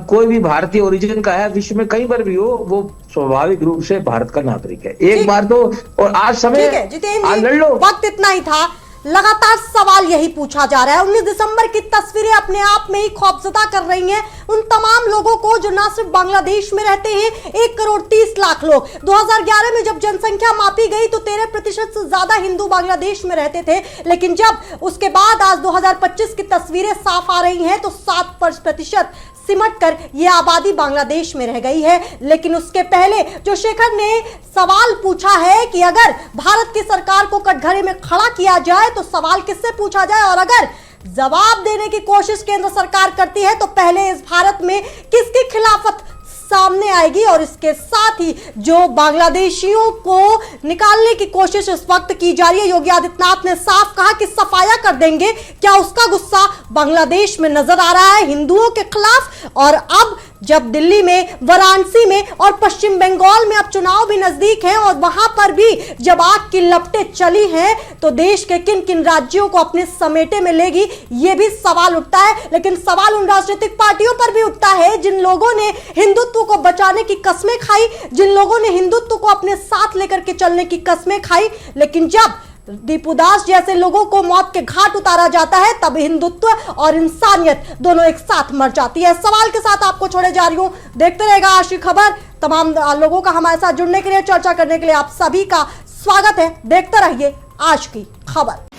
कोई भी भारतीय ओरिजिन का है, विश्व में कहीं पर भी हो, वो स्वाभाविक रूप से भारत का नागरिक है। एक बार तो, और आज समय जितेंद्र जी, वक्त इतना ही था। लगातार सवाल यही पूछा जा रहा है। 19 दिसंबर की तस्वीरें अपने आप में ही खौफजदा कर रही हैं उन तमाम लोगों को जो ना सिर्फ बांग्लादेश में रहते हैं, 1 करोड़ 30 लाख लोग। 2011 में जब जनसंख्या मापी गई तो 13% से ज्यादा हिंदू बांग्लादेश में रहते थे, लेकिन जब उसके बाद आज 2025 की तस्वीरें साफ आ रही हैं तो 7% सिमट कर यह आबादी बांग्लादेश में रह गई है। लेकिन उसके पहले जो शेखर ने सवाल पूछा है कि अगर भारत की सरकार को कटघरे में खड़ा किया जाए तो सवाल किससे पूछा जाए, और अगर जवाब देने की कोशिश केंद्र सरकार करती है तो पहले इस भारत में किसकी खिलाफत सामने आएगी। और इसके साथ ही जो बांग्लादेशियों को निकालने की कोशिश इस वक्त की जा रही है, योगी आदित्यनाथ ने साफ कहा कि सफाया कर देंगे। क्या उसका गुस्सा बांग्लादेश में नजर आ रहा है हिंदुओं के खिलाफ? और अब जब दिल्ली में, वाराणसी में और पश्चिम बंगाल में अब चुनाव भी नजदीक हैं और वहां पर भी जब आग की लपटें चली हैं तो देश के किन किन राज्यों को अपने समेटे में लेगी, यह भी सवाल उठता है। लेकिन सवाल उन राजनीतिक पार्टियों पर भी उठता है जिन लोगों ने हिंदुत्व को बचाने की कस्में खाई, जिन लोगों ने हिंदुत्व को अपने साथ लेकर के चलने की कस्में खाई, लेकिन जब दीपुदास जैसे लोगों को मौत के घाट उतारा जाता है तब हिंदुत्व और इंसानियत दोनों एक साथ मर जाती है। सवाल के साथ आपको छोड़े जा रही हूं, देखते रहेगा आज की खबर। तमाम लोगों का हमारे साथ जुड़ने के लिए, चर्चा करने के लिए आप सभी का स्वागत है। देखते रहिए आज की खबर।